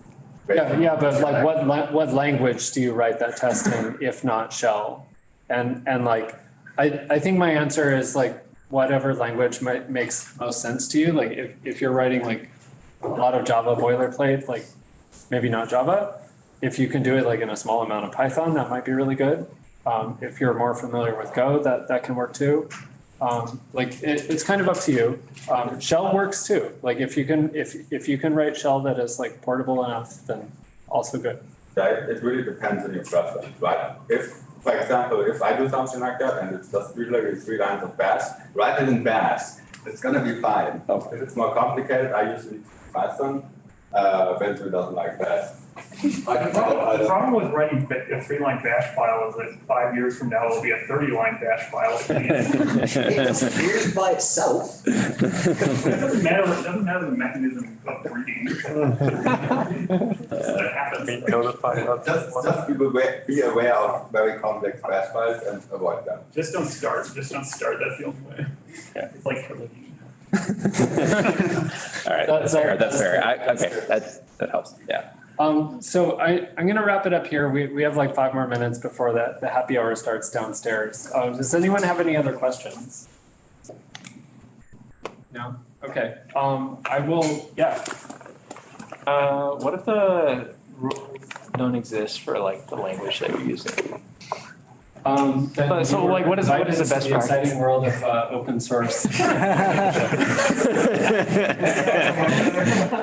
Yeah, but like what language do you write that test in if not shell? And like, I think my answer is like, whatever language makes most sense to you. Like if you're writing like a lot of Java boilerplate, like maybe not Java. If you can do it like in a small amount of Python, that might be really good. If you're more familiar with Go, that can work too. Like it's kind of up to you. Shell works too. Like if you can write shell that is like portable enough, then also good. It really depends on your preference, right? If, for example, if I do something like that and it's just literally 3 lines of bash, write it in bash. It's gonna be fine. If it's more complicated, I usually use Python. Benjamin doesn't like that. The problem with writing a 3-line bash file is that 5 years from now, it'll be a 30-line bash file. It's weird by itself. It doesn't matter the mechanism of reading. That happens. Just be aware of very complex bash files and avoid them. Just don't start. That's the only way. Yeah. It's like cooking. All right, that's fair. Okay, that helps. Yeah. So I'm gonna wrap it up here. We have like 5 more minutes before the happy hour starts downstairs. Does anyone have any other questions? No? Okay. I will, yeah. What if the rules don't exist for like the language that you're using? So like what is the best practice? Exciting world of open source.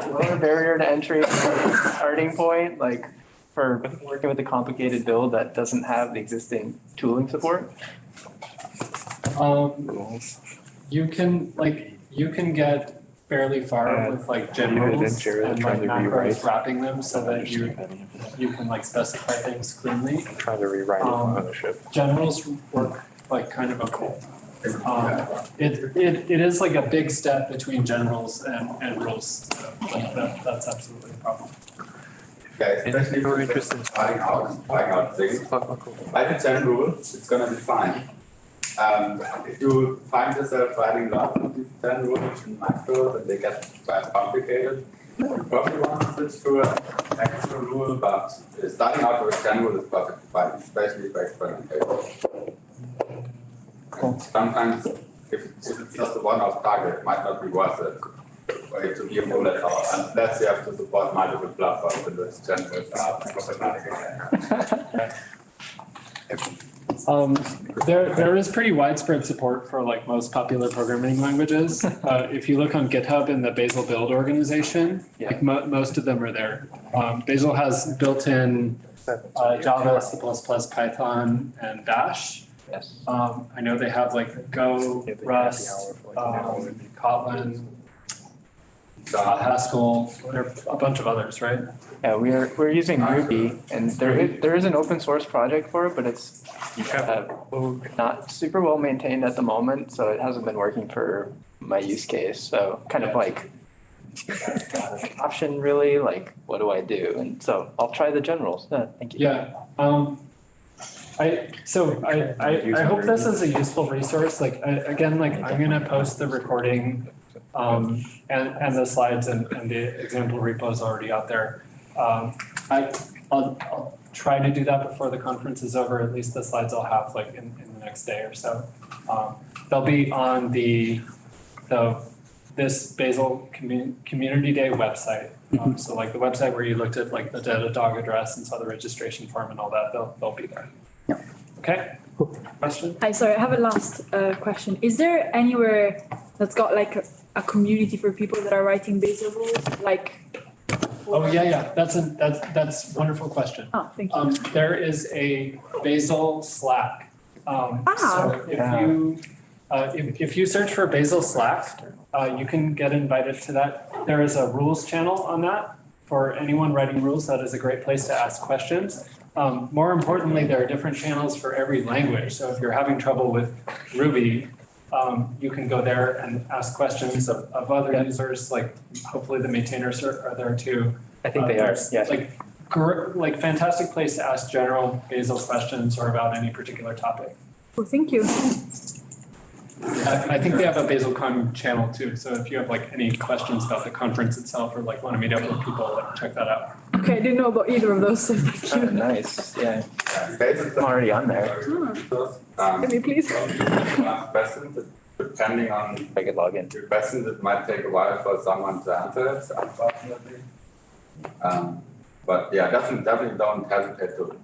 Lower barrier to entry, starting point, like for working with a complicated build that doesn't have the existing tooling support? You can get fairly far with like generals and like macros wrapping them so that you can like specify things cleanly. I'm trying to rewrite ownership. Generals work like kind of okay. It is like a big step between generals and rules. So that's absolutely a problem. Yeah, especially We're for interested. trying out things. By the gen rule, it's gonna be fine. If you find yourself writing lots of these gen rules in macros and they get quite complicated, you probably want to switch to an actual rule, but starting out with a gen rule is perfectly fine, especially for experimentation. Sometimes if it's just a one-off target, it might not be worth it. For it to be a bullet out, unless you have to support multiple platforms in this general There is pretty widespread support for like most popular programming languages. If you look on GitHub in the Bazel build organization, like most of them are there. Bazel has built-in Java, C++, Python, and Bash. Yes. I know they have like Go, Rust, Kotlin, Haskell, there are a bunch of others, right? Yeah, we're using Ruby, and there is an open source project for it, but it's not super well maintained at the moment, so it hasn't been working for my use case. So kind of like option really, like what do I do? And so I'll try the generals. Thank you. Yeah. I hope this is a useful resource. Like again, like I'm gonna post the recording and the slides and the example repo is already out there. I'll try to do that before the conference is over. At least the slides I'll have like in the next day or so. They'll be on this Bazel Community Day website. So like the website where you looked at like the Datadog address and saw the registration form and all that, they'll be there. Yeah. Okay. Question? Hi, sorry, I have a last question. Is there anywhere that's got like a community for people that are writing Bazel rules? Like. Oh, yeah. That's a wonderful question. Oh, thank you. There is a Bazel Slack. So if you search for Bazel Slack, you can get invited to that. There is a rules channel on that for anyone writing rules. That is a great place to ask questions. More importantly, there are different channels for every language. So if you're having trouble with Ruby, you can go there and ask questions of other users, like hopefully the maintainers are there too. I think they are, yes. Like fantastic place to ask general Bazel questions or about any particular topic. Well, thank you. I think they have a BazelCon channel too. So if you have like any questions about the conference itself or like want to meet up with people, like check that out. Okay, I didn't know about either of those, so thank you. Nice, yeah. Basically, I'm already on there. Can you please? questions, depending on If I could log in. your questions, it might take a while for someone to answer it, unfortunately. But yeah, definitely don't hesitate to